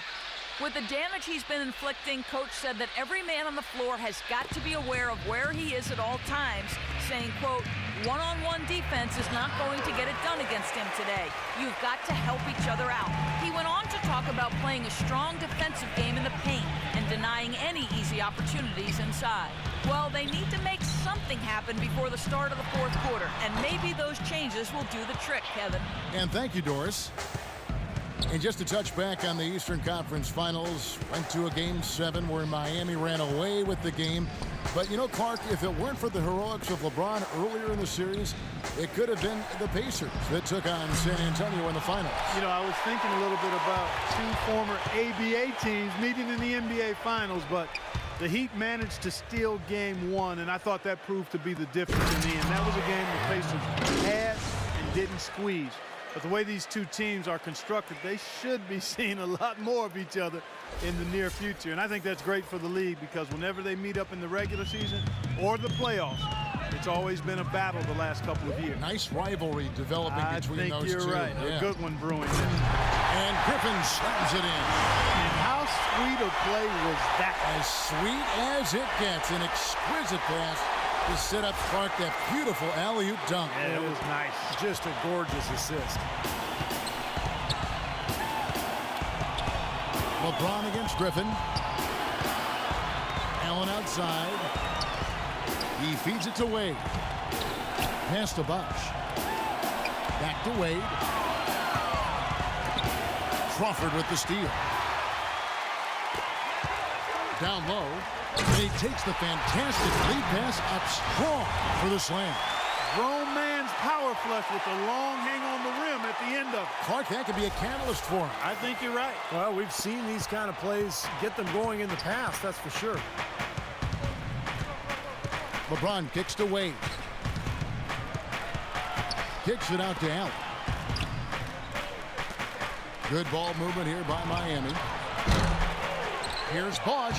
With the damage he's been inflicting, Coach said that every man on the floor has got to be aware of where he is at all times, saying, quote, one-on-one defense is not going to get it done against him today. You've got to help each other out. He went on to talk about playing a strong defensive game in the paint and denying any easy opportunities inside. Well, they need to make something happen before the start of the fourth quarter, and maybe those changes will do the trick, Kevin. And thank you, Doris. And just to touch back on the Eastern Conference Finals, went to a Game 7 where Miami ran away with the game. But, you know, Clark, if it weren't for the heroics of LeBron earlier in the series, it could have been the Pacers that took on San Antonio in the finals. You know, I was thinking a little bit about two former ABA teams meeting in the NBA Finals, but the Heat managed to steal Game 1, and I thought that proved to be the difference in the end. That was a game the Pacers had and didn't squeeze. But the way these two teams are constructed, they should be seeing a lot more of each other in the near future. And I think that's great for the league because whenever they meet up in the regular season or the playoffs, it's always been a battle the last couple of years. Nice rivalry developing between those two. I think you're right. Yeah. A good one brewing there. And Griffin slams it in. And how sweet a play was that? As sweet as it gets. An exquisite pass to set up Clark that beautiful alley-oop dunk. Yeah, it was nice. Just a gorgeous assist. LeBron against Griffin. Allen outside. He feeds it to Wade. Pass to Bosh. Back to Wade. Crawford with the steal. Down low. And he takes the fantastic lead pass up strong for the slam. Grown man's power flush with the long hang on the rim at the end of it. Clark, that could be a catalyst for him. I think you're right. Well, we've seen these kind of plays get them going in the past, that's for sure. LeBron kicks to Wade. Kicks it out to Allen. Good ball movement here by Miami. Here's Bosh,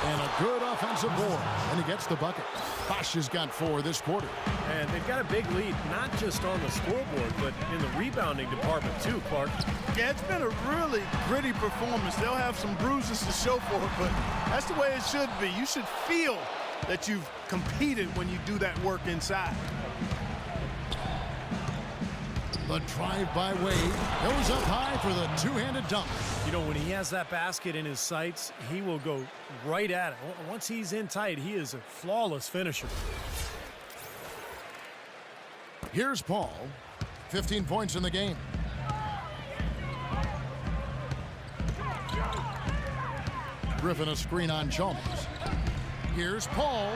and a good offensive board, and he gets the bucket. Bosh has got 4 this quarter. And they've got a big lead, not just on the scoreboard, but in the rebounding department too, Clark. Yeah, it's been a really gritty performance. They'll have some bruises to show for it, but that's the way it should be. You should feel that you've competed when you do that work inside. The drive by Wade goes up high for the two-handed dunk. You know, when he has that basket in his sights, he will go right at it. Once he's in tight, he is a flawless finisher. Here's Paul. 15 points in the game. Griffin a screen on Chalmers. Here's Paul.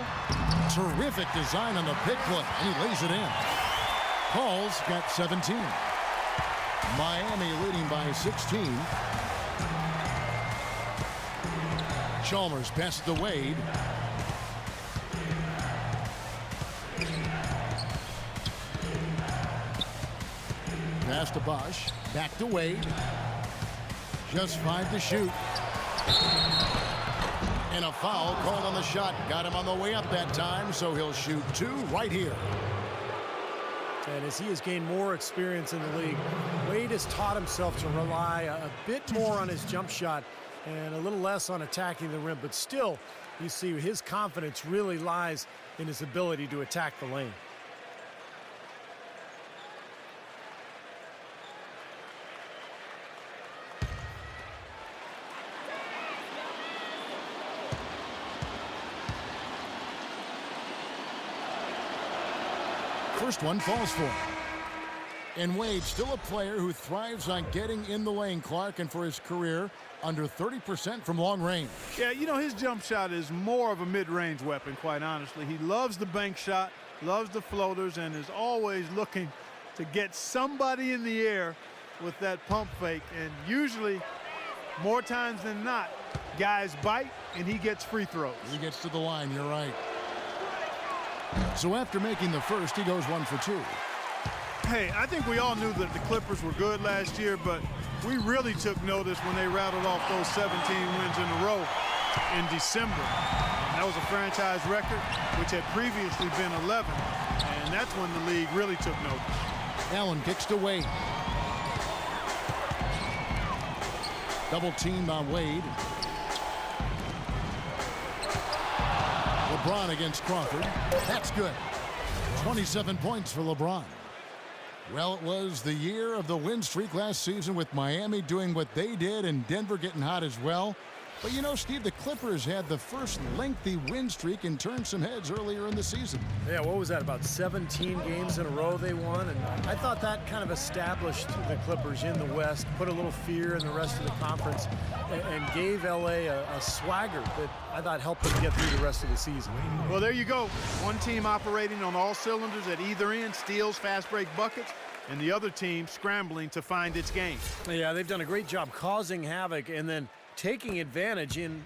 Terrific design on the pick play, and he lays it in. Paul's got 17. Miami leading by 16. Chalmers passes to Wade. Pass to Bosh. Back to Wade. Just 5 to shoot. And a foul called on the shot. Got him on the way up that time, so he'll shoot 2 right here. And as he has gained more experience in the league, Wade has taught himself to rely a bit more on his jump shot and a little less on attacking the rim. But still, you see his confidence really lies in his ability to attack the lane. First one falls for him. And Wade, still a player who thrives on getting in the lane, Clark, and for his career, under 30% from long range. Yeah, you know, his jump shot is more of a mid-range weapon, quite honestly. He loves the bank shot, loves the floaters, and is always looking to get somebody in the air with that pump fake. And usually, more times than not, guys bite, and he gets free throws. He gets to the line, you're right. So after making the first, he goes 1 for 2. Hey, I think we all knew that the Clippers were good last year, but we really took notice when they rattled off those 17 wins in a row in December. And that was a franchise record, which had previously been 11. And that's when the league really took notice. Allen kicks to Wade. Double teamed on Wade. LeBron against Crawford. That's good. 27 points for LeBron. Well, it was the year of the win streak last season with Miami doing what they did and Denver getting hot as well. But you know, Steve, the Clippers had the first lengthy win streak and turned some heads earlier in the season. Yeah, what was that, about 17 games in a row they won? And I thought that kind of established the Clippers in the West, put a little fear in the rest of the conference, and gave LA a swagger that I thought helped them get through the rest of the season. Well, there you go. One team operating on all cylinders at either end, steals, fast break buckets, and the other team scrambling to find its game. Yeah, they've done a great job causing havoc and then taking advantage in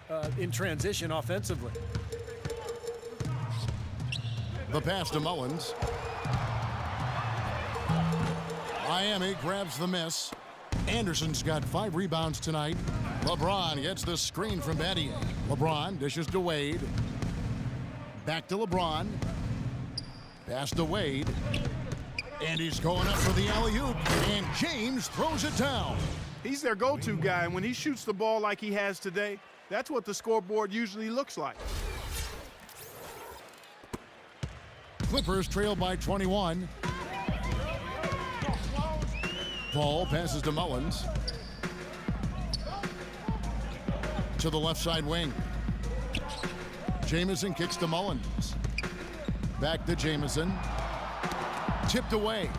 transition offensively. The pass to Mullins. Miami grabs the miss. Anderson's got 5 rebounds tonight. LeBron gets the screen from Battier. LeBron dishes to Wade. Back to LeBron. Pass to Wade. And he's going up for the alley-oop. And James throws it down. He's their go-to guy, and when he shoots the ball like he has today, that's what the scoreboard usually looks like. Clippers trail by 21. Paul passes to Mullins. To the left side wing. Jamison kicks to Mullins. Back to Jamison. Tipped away.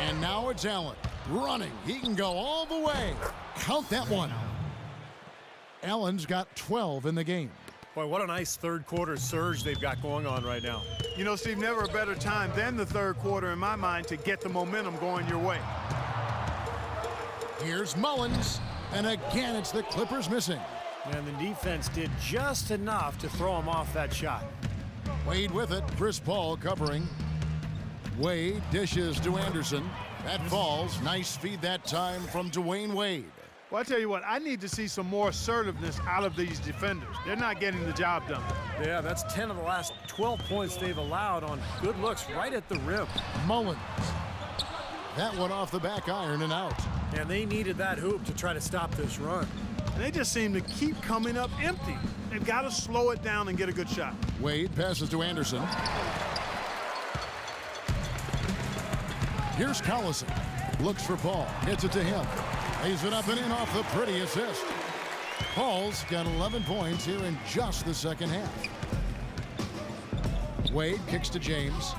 And now it's Allen. Running. He can go all the way. Count that one. Allen's got 12 in the game. Boy, what a nice third quarter surge they've got going on right now. You know, Steve, never a better time than the third quarter in my mind to get the momentum going your way. Here's Mullins. And again, it's the Clippers missing. And the defense did just enough to throw him off that shot. Wade with it. Chris Paul covering. Wade dishes to Anderson. That falls. Nice feed that time from Dwayne Wade. Well, I tell you what, I need to see some more assertiveness out of these defenders. They're not getting the job done. Yeah, that's 10 of the last 12 points they've allowed on good looks right at the rim. Mullins. That one off the back iron and out. And they needed that hoop to try to stop this run. And they just seem to keep coming up empty. They've got to slow it down and get a good shot. Wade passes to Anderson. Here's Collison. Looks for Paul. Gets it to him. Lays it up and in off the pretty assist. Paul's got 11 points here in just the second half. Wade kicks to James.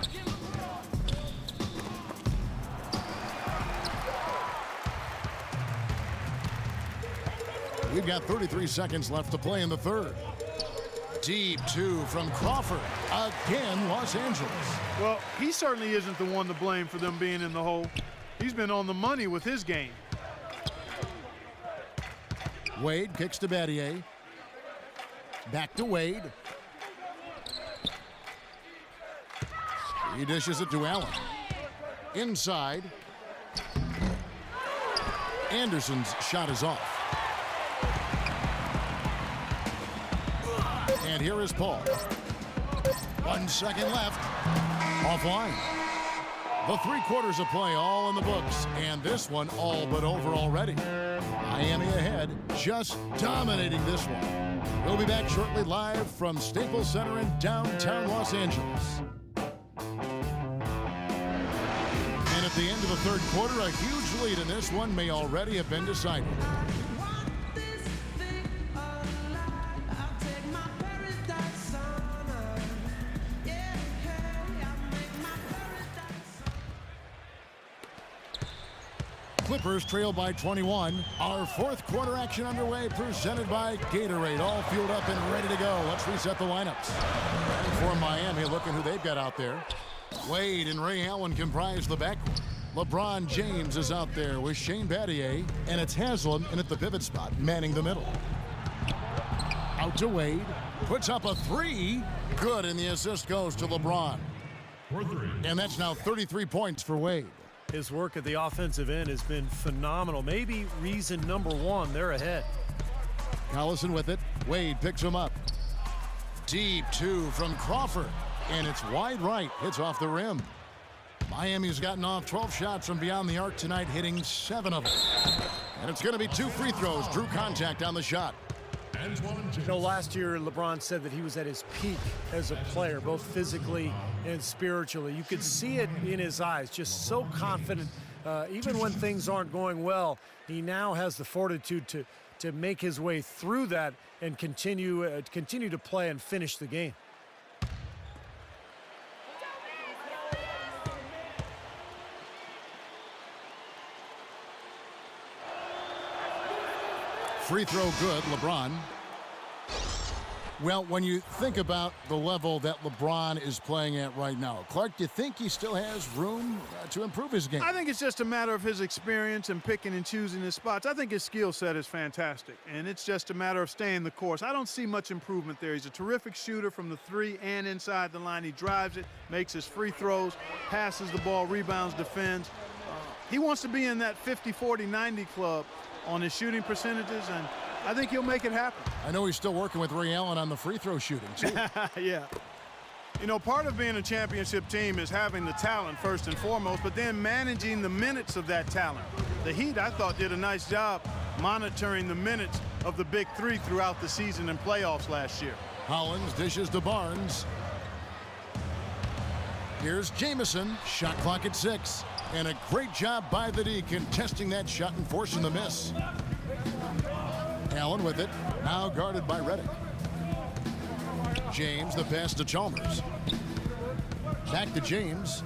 We've got 33 seconds left to play in the third. Deep two from Crawford. Again, Los Angeles. Well, he certainly isn't the one to blame for them being in the hole. He's been on the money with his game. Wade kicks to Battier. Back to Wade. He dishes it to Allen. Inside. Anderson's shot is off. And here is Paul. 1 second left. Offline. The 3 quarters of play all in the books, and this one all but over already. Miami ahead, just dominating this one. We'll be back shortly live from Staples Center in downtown Los Angeles. And at the end of the 3rd quarter, a huge lead in this one may already have been decided. Clippers trail by 21. Our 4th quarter action underway, presented by Gatorade. All fueled up and ready to go. Let's reset the lineups. For Miami, look at who they've got out there. Wade and Ray Allen comprise the backcourt. LeBron James is out there with Shane Battier, and it's Haslam in at the pivot spot, manning the middle. Out to Wade, puts up a 3. Good, and the assist goes to LeBron. And that's now 33 points for Wade. His work at the offensive end has been phenomenal. Maybe reason number 1, they're ahead. Collison with it. Wade picks him up. Deep 2 from Crawford. And it's wide right. Hits off the rim. Miami's gotten off 12 shots from beyond the arc tonight, hitting 7 of them. And it's going to be 2 free throws. Drew contact on the shot. You know, last year LeBron said that he was at his peak as a player, both physically and spiritually. You could see it in his eyes, just so confident. Even when things aren't going well, he now has the fortitude to make his way through that and continue to play and finish the game. Free throw good, LeBron. Well, when you think about the level that LeBron is playing at right now, Clark, do you think he still has room to improve his game? I think it's just a matter of his experience and picking and choosing his spots. I think his skill set is fantastic, and it's just a matter of staying the course. I don't see much improvement there. He's a terrific shooter from the 3 and inside the line. He drives it, makes his free throws, passes the ball, rebounds, defends. He wants to be in that 50, 40, 90 club on his shooting percentages, and I think he'll make it happen. I know he's still working with Ray Allen on the free throw shooting, too. Yeah. You know, part of being a championship team is having the talent first and foremost, but then managing the minutes of that talent. The Heat, I thought, did a nice job monitoring the minutes of the big 3 throughout the season and playoffs last year. Hollins dishes to Barnes. Here's Jamison. Shot clock at 6. And a great job by the D contesting that shot and forcing the miss. Allen with it. Now guarded by Redick. James, the pass to Chalmers. Back to James.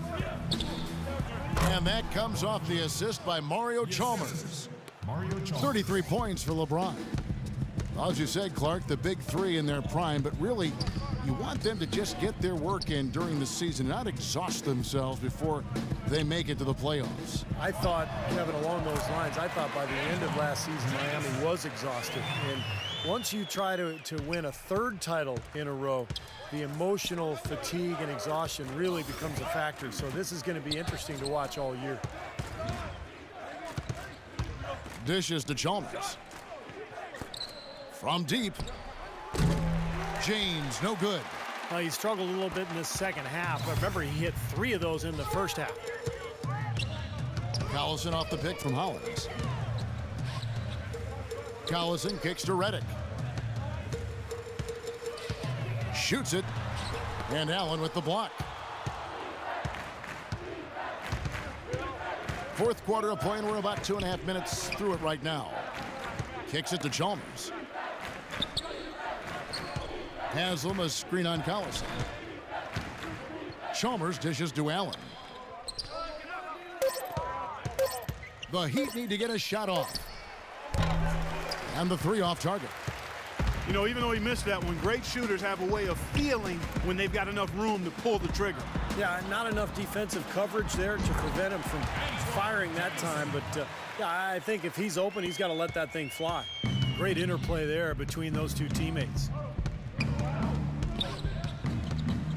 And that comes off the assist by Mario Chalmers. 33 points for LeBron. Well, as you said, Clark, the big 3 in their prime, but really you want them to just get their work in during the season, not exhaust themselves before they make it to the playoffs. I thought, Kevin, along those lines, I thought by the end of last season, Miami was exhausted. And once you try to win a 3rd title in a row, the emotional fatigue and exhaustion really becomes a factor. So this is going to be interesting to watch all year. Dishes to Chalmers. From deep. James, no good. Well, he struggled a little bit in the second half. But remember, he hit 3 of those in the first half. Collison off the pick from Hollins. Collison kicks to Redick. Shoots it. And Allen with the block. 4th quarter of play, and we're about 2.5 minutes through it right now. Kicks it to Chalmers. Haslam, a screen on Collison. Chalmers dishes to Allen. The Heat need to get a shot off. And the 3 off target. You know, even though he missed that one, great shooters have a way of feeling when they've got enough room to pull the trigger. Yeah, not enough defensive coverage there to prevent him from firing that time. But yeah, I think if he's open, he's got to let that thing fly. Great interplay there between those 2 teammates.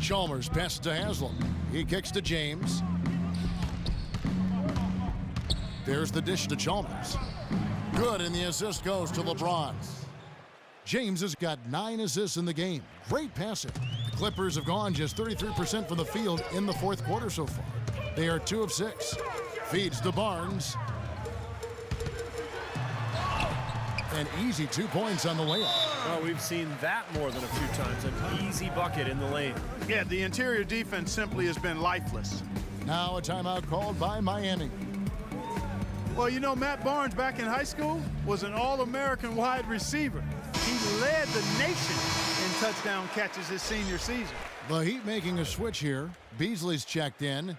Chalmers passes to Haslam. He kicks to James. There's the dish to Chalmers. Good, and the assist goes to LeBron. James has got 9 assists in the game. Great passing. The Clippers have gone just 33% from the field in the 4th quarter so far. They are 2 of 6. Feeds to Barnes. An easy 2 points on the layup. Well, we've seen that more than a few times. An easy bucket in the lane. Yeah, the interior defense simply has been lifeless. Now a timeout called by Miami. Well, you know, Matt Barnes back in high school was an All-American wide receiver. He led the nation in touchdown catches his senior season. The Heat making a switch here. Beasley's checked in.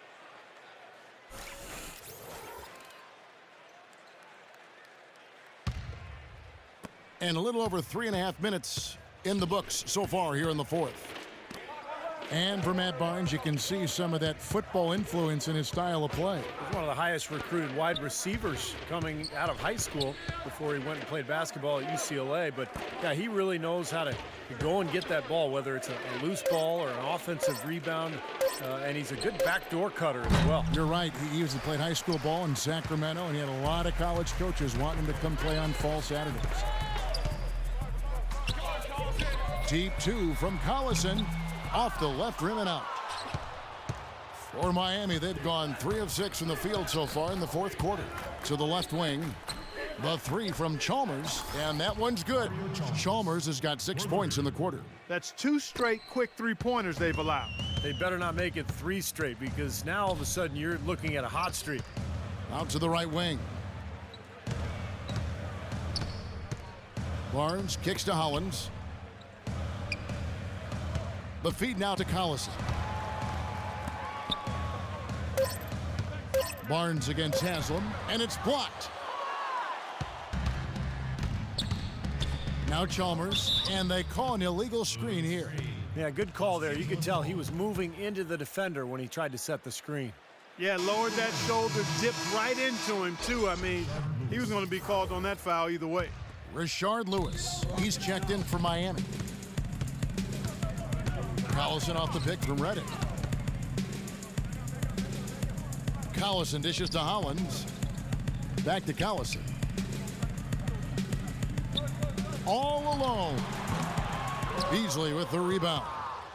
And a little over 3.5 minutes in the books so far here in the fourth. And for Matt Barnes, you can see some of that football influence in his style of play. He's one of the highest recruited wide receivers coming out of high school before he went and played basketball at UCLA. But, yeah, he really knows how to go and get that ball, whether it's a loose ball or an offensive rebound. And he's a good backdoor cutter as well. You're right. He usually played high school ball in Sacramento, and he had a lot of college coaches wanting him to come play on fall Saturdays. Deep 2 from Collison. Off the left rim and out. For Miami, they've gone 3 of 6 from the field so far in the fourth quarter. To the left wing, the 3 from Chalmers, and that one's good. Chalmers has got 6 points in the quarter. That's 2 straight quick three-pointers they've allowed. They better not make it 3 straight, because now all of a sudden you're looking at a hot streak. Out to the right wing. Barnes kicks to Hollins. The feed now to Collison. Barnes against Haslam, and it's blocked. Now Chalmers, and they call an illegal screen here. Yeah, good call there. You could tell he was moving into the defender when he tried to set the screen. Yeah, lowered that shoulder, dipped right into him, too. I mean, he was going to be called on that foul either way. Rashard Lewis, he's checked in for Miami. Collison off the pick from Reddick. Collison dishes to Hollins. Back to Collison. All alone. Beasley with the rebound.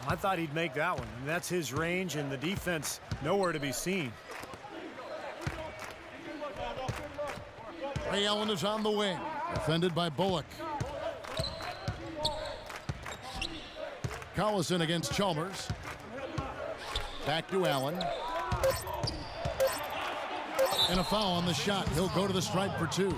I thought he'd make that one. And that's his range, and the defense nowhere to be seen. Ray Allen is on the wing. Defended by Bullock. Collison against Chalmers. Back to Allen. And a foul on the shot. He'll go to the stripe for 2.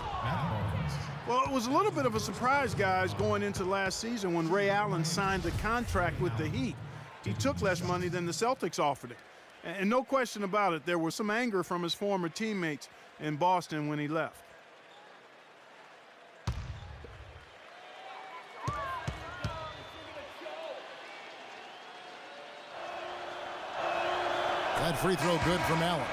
Well, it was a little bit of a surprise, guys, going into last season when Ray Allen signed the contract with the Heat. He took less money than the Celtics offered him. And no question about it, there was some anger from his former teammates in Boston when he left. That free throw good from Allen.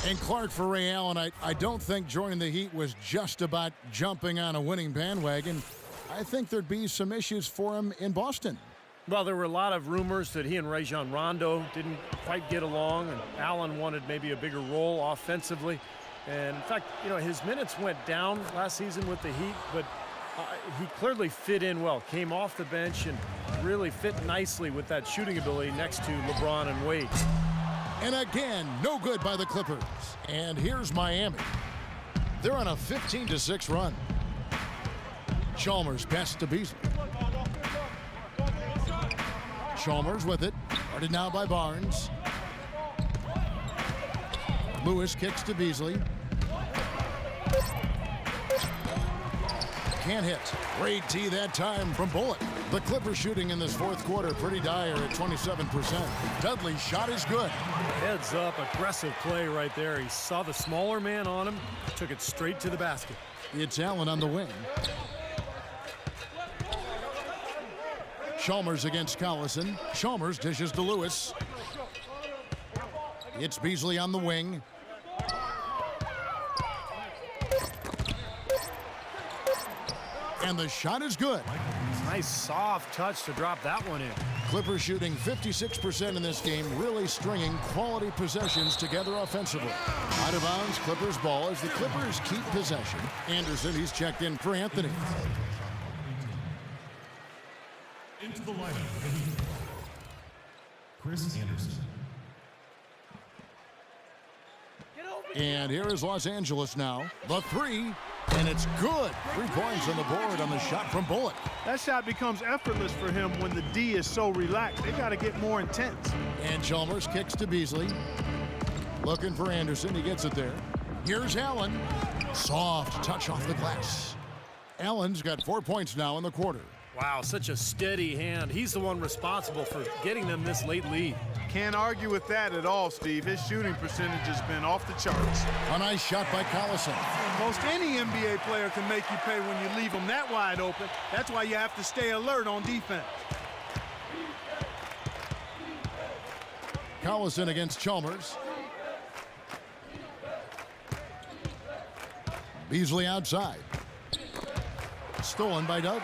And Clark for Ray Allen. I don't think joining the Heat was just about jumping on a winning bandwagon. I think there'd be some issues for him in Boston. Well, there were a lot of rumors that he and Rajon Rondo didn't quite get along, and Allen wanted maybe a bigger role offensively. And in fact, you know, his minutes went down last season with the Heat, but he clearly fit in well. Came off the bench and really fit nicely with that shooting ability next to LeBron and Wade. And again, no good by the Clippers. And here's Miami. They're on a 15-6 run. Chalmers pass to Beasley. Chalmers with it. Guarded now by Barnes. Lewis kicks to Beasley. Can't hit. Great tee that time from Bullock. The Clippers shooting in this fourth quarter pretty dire at 27%. Dudley's shot is good. Heads up, aggressive play right there. He saw the smaller man on him, took it straight to the basket. It's Allen on the wing. Chalmers against Collison. Chalmers dishes to Lewis. It's Beasley on the wing. And the shot is good. Nice soft touch to drop that one in. Clippers shooting 56% in this game, really stringing quality possessions together offensively. Out of bounds, Clippers ball as the Clippers keep possession. Anderson, he's checked in for Anthony. Into the lineup, Chris Anderson. And here is Los Angeles now. The three, and it's good. 3 points on the board on the shot from Bullock. That shot becomes effortless for him when the D is so relaxed. They got to get more intense. And Chalmers kicks to Beasley. Looking for Anderson. He gets it there. Here's Allen. Soft touch off the glass. Allen's got 4 points now in the quarter. Wow, such a steady hand. He's the one responsible for getting them this late lead. Can't argue with that at all, Steve. His shooting percentage has been off the charts. A nice shot by Collison. Most any NBA player can make you pay when you leave them that wide open. That's why you have to stay alert on defense. Collison against Chalmers. Beasley outside. Stolen by Doug.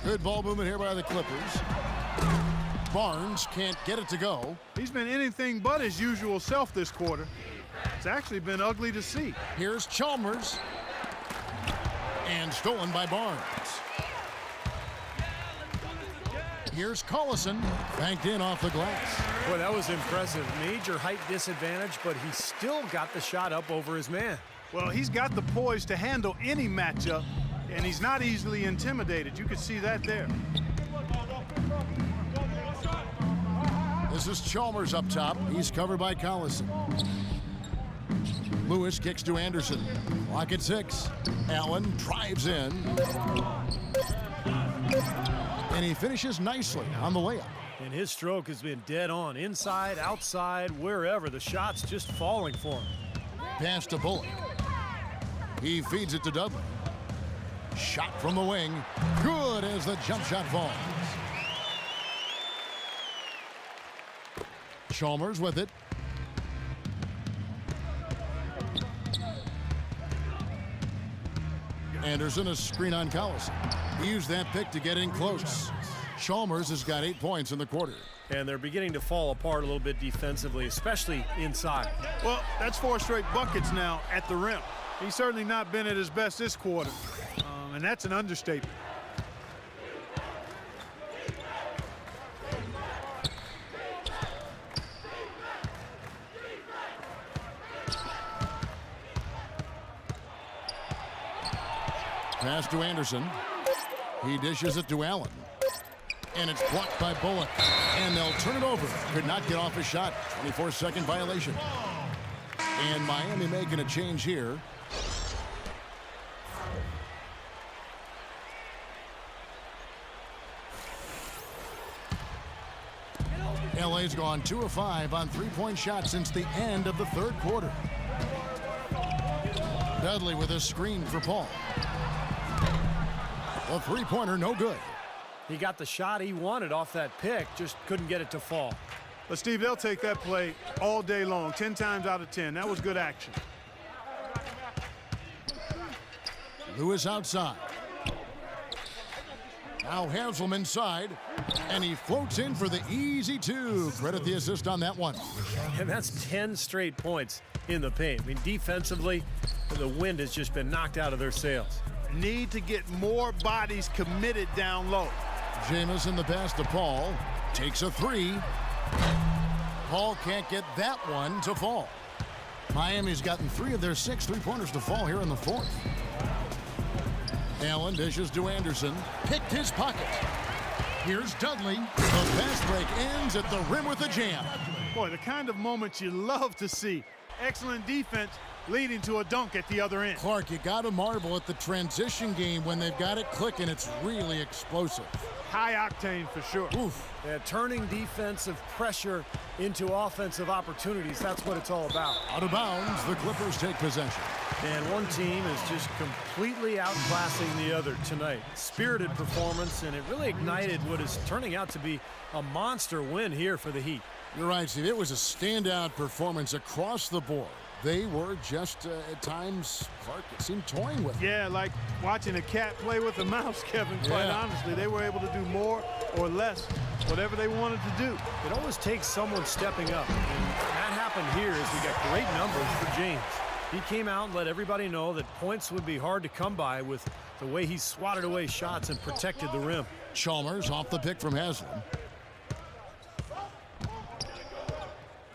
Good ball movement here by the Clippers. Barnes can't get it to go. He's been anything but his usual self this quarter. It's actually been ugly to see. Here's Chalmers. And stolen by Barnes. Here's Collison. Banked in off the glass. Boy, that was impressive. Major height disadvantage, but he still got the shot up over his man. Well, he's got the poise to handle any matchup, and he's not easily intimidated. You can see that there. This is Chalmers up top. He's covered by Collison. Lewis kicks to Anderson. Clock at 6. Allen drives in. And he finishes nicely on the layup. And his stroke has been dead on. Inside, outside, wherever. The shot's just falling for him. Pass to Bullock. He feeds it to Dudley. Shot from the wing. Good as the jump shot falls. Chalmers with it. Anderson, a screen on Collison. He used that pick to get in close. Chalmers has got 8 points in the quarter. And they're beginning to fall apart a little bit defensively, especially inside. Well, that's 4 straight buckets now at the rim. He's certainly not been at his best this quarter, and that's an understatement. Pass to Anderson. He dishes it to Allen. And it's blocked by Bullock. And they'll turn it over. Could not get off his shot. 24-second violation. And Miami making a change here. LA's gone 2 of 5 on 3-point shots since the end of the third quarter. Dudley with a screen for Paul. A 3-pointer, no good. He got the shot he wanted off that pick, just couldn't get it to fall. But Steve, they'll take that play all day long, 10 times out of 10. That was good action. Lewis outside. Now Haslem inside, and he floats in for the easy 2. Credit the assist on that one. And that's 10 straight points in the paint. I mean, defensively, the wind has just been knocked out of their sails. Need to get more bodies committed down low. Jamison the pass to Paul. Takes a 3. Paul can't get that one to fall. Miami's gotten 3 of their 6 3-pointers to fall here in the fourth. Allen dishes to Anderson. Picked his pocket. Here's Dudley. The fast break ends at the rim with a jam. Boy, the kind of moments you love to see. Excellent defense leading to a dunk at the other end. Clark, you got to marvel at the transition game when they've got it clicking. It's really explosive. High octane for sure. Oof. Yeah, turning defensive pressure into offensive opportunities, that's what it's all about. Out of bounds, the Clippers take possession. And one team is just completely outclassing the other tonight. Spirited performance, and it really ignited what is turning out to be a monster win here for the Heat. You're right, Steve. It was a standout performance across the board. They were just, at times, Clark, it seemed toying with it. Yeah, like watching a cat play with a mouse, Kevin, quite honestly. They were able to do more or less, whatever they wanted to do. It always takes someone stepping up, and that happened here as we got great numbers for James. He came out and let everybody know that points would be hard to come by with the way he swatted away shots and protected the rim. Chalmers off the pick from Haslem.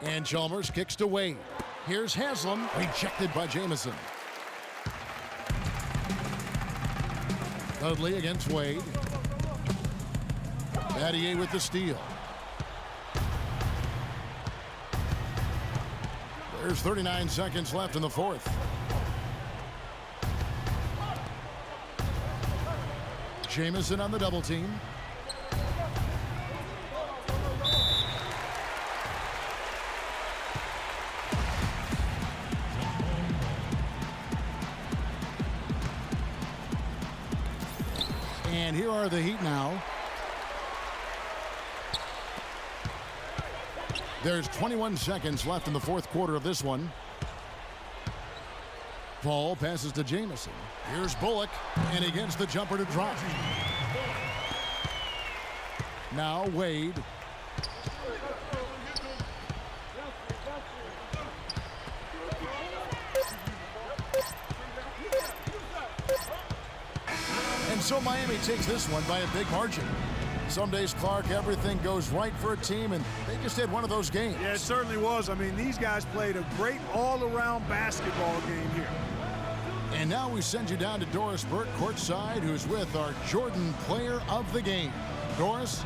And Chalmers kicks to Wade. Here's Haslam, rejected by Jamison. Dudley against Wade. Battier with the steal. There's 39 seconds left in the fourth. Jamison on the double team. And here are the Heat now. There's 21 seconds left in the fourth quarter of this one. Paul passes to Jamison. Here's Bullock, and he gets the jumper to drop. Now Wade. And so Miami takes this one by a big margin. Some days, Clark, everything goes right for a team, and they just had one of those games. Yeah, it certainly was. I mean, these guys played a great all-around basketball game here. And now we send you down to Doris Burke courtside, who's with our Jordan Player of the Game. Doris?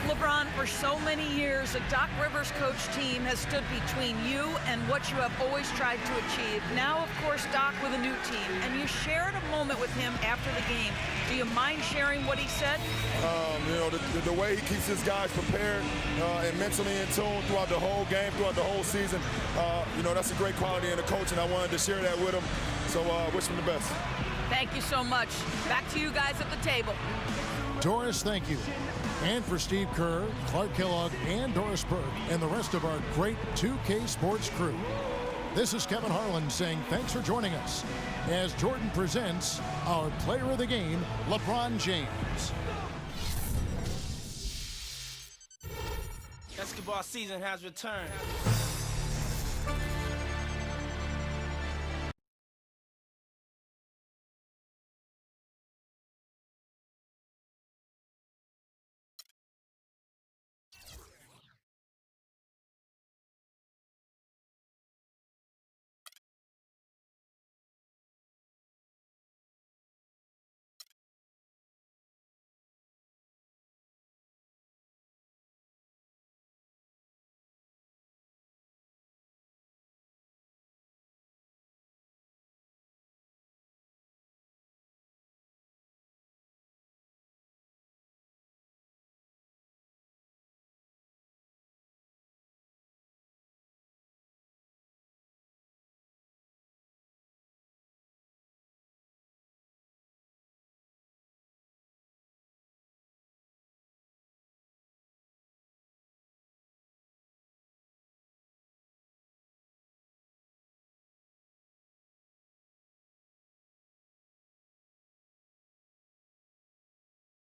LeBron, for so many years, a Doc Rivers coach team has stood between you and what you have always tried to achieve. Now, of course, Doc with a new team, and you shared a moment with him after the game. Do you mind sharing what he said? You know, the way he keeps his guys prepared and mentally in tune throughout the whole game, throughout the whole season, you know, that's a great quality in a coach, and I wanted to share that with him. So wish him the best. Thank you so much. Back to you guys at the table. Doris, thank you. And for Steve Kerr, Clark Kellogg, and Doris Burke, and the rest of our great 2K Sports crew, this is Kevin Harlan saying thanks for joining us as Jordan presents our player of the game, LeBron James. Basketball season has returned.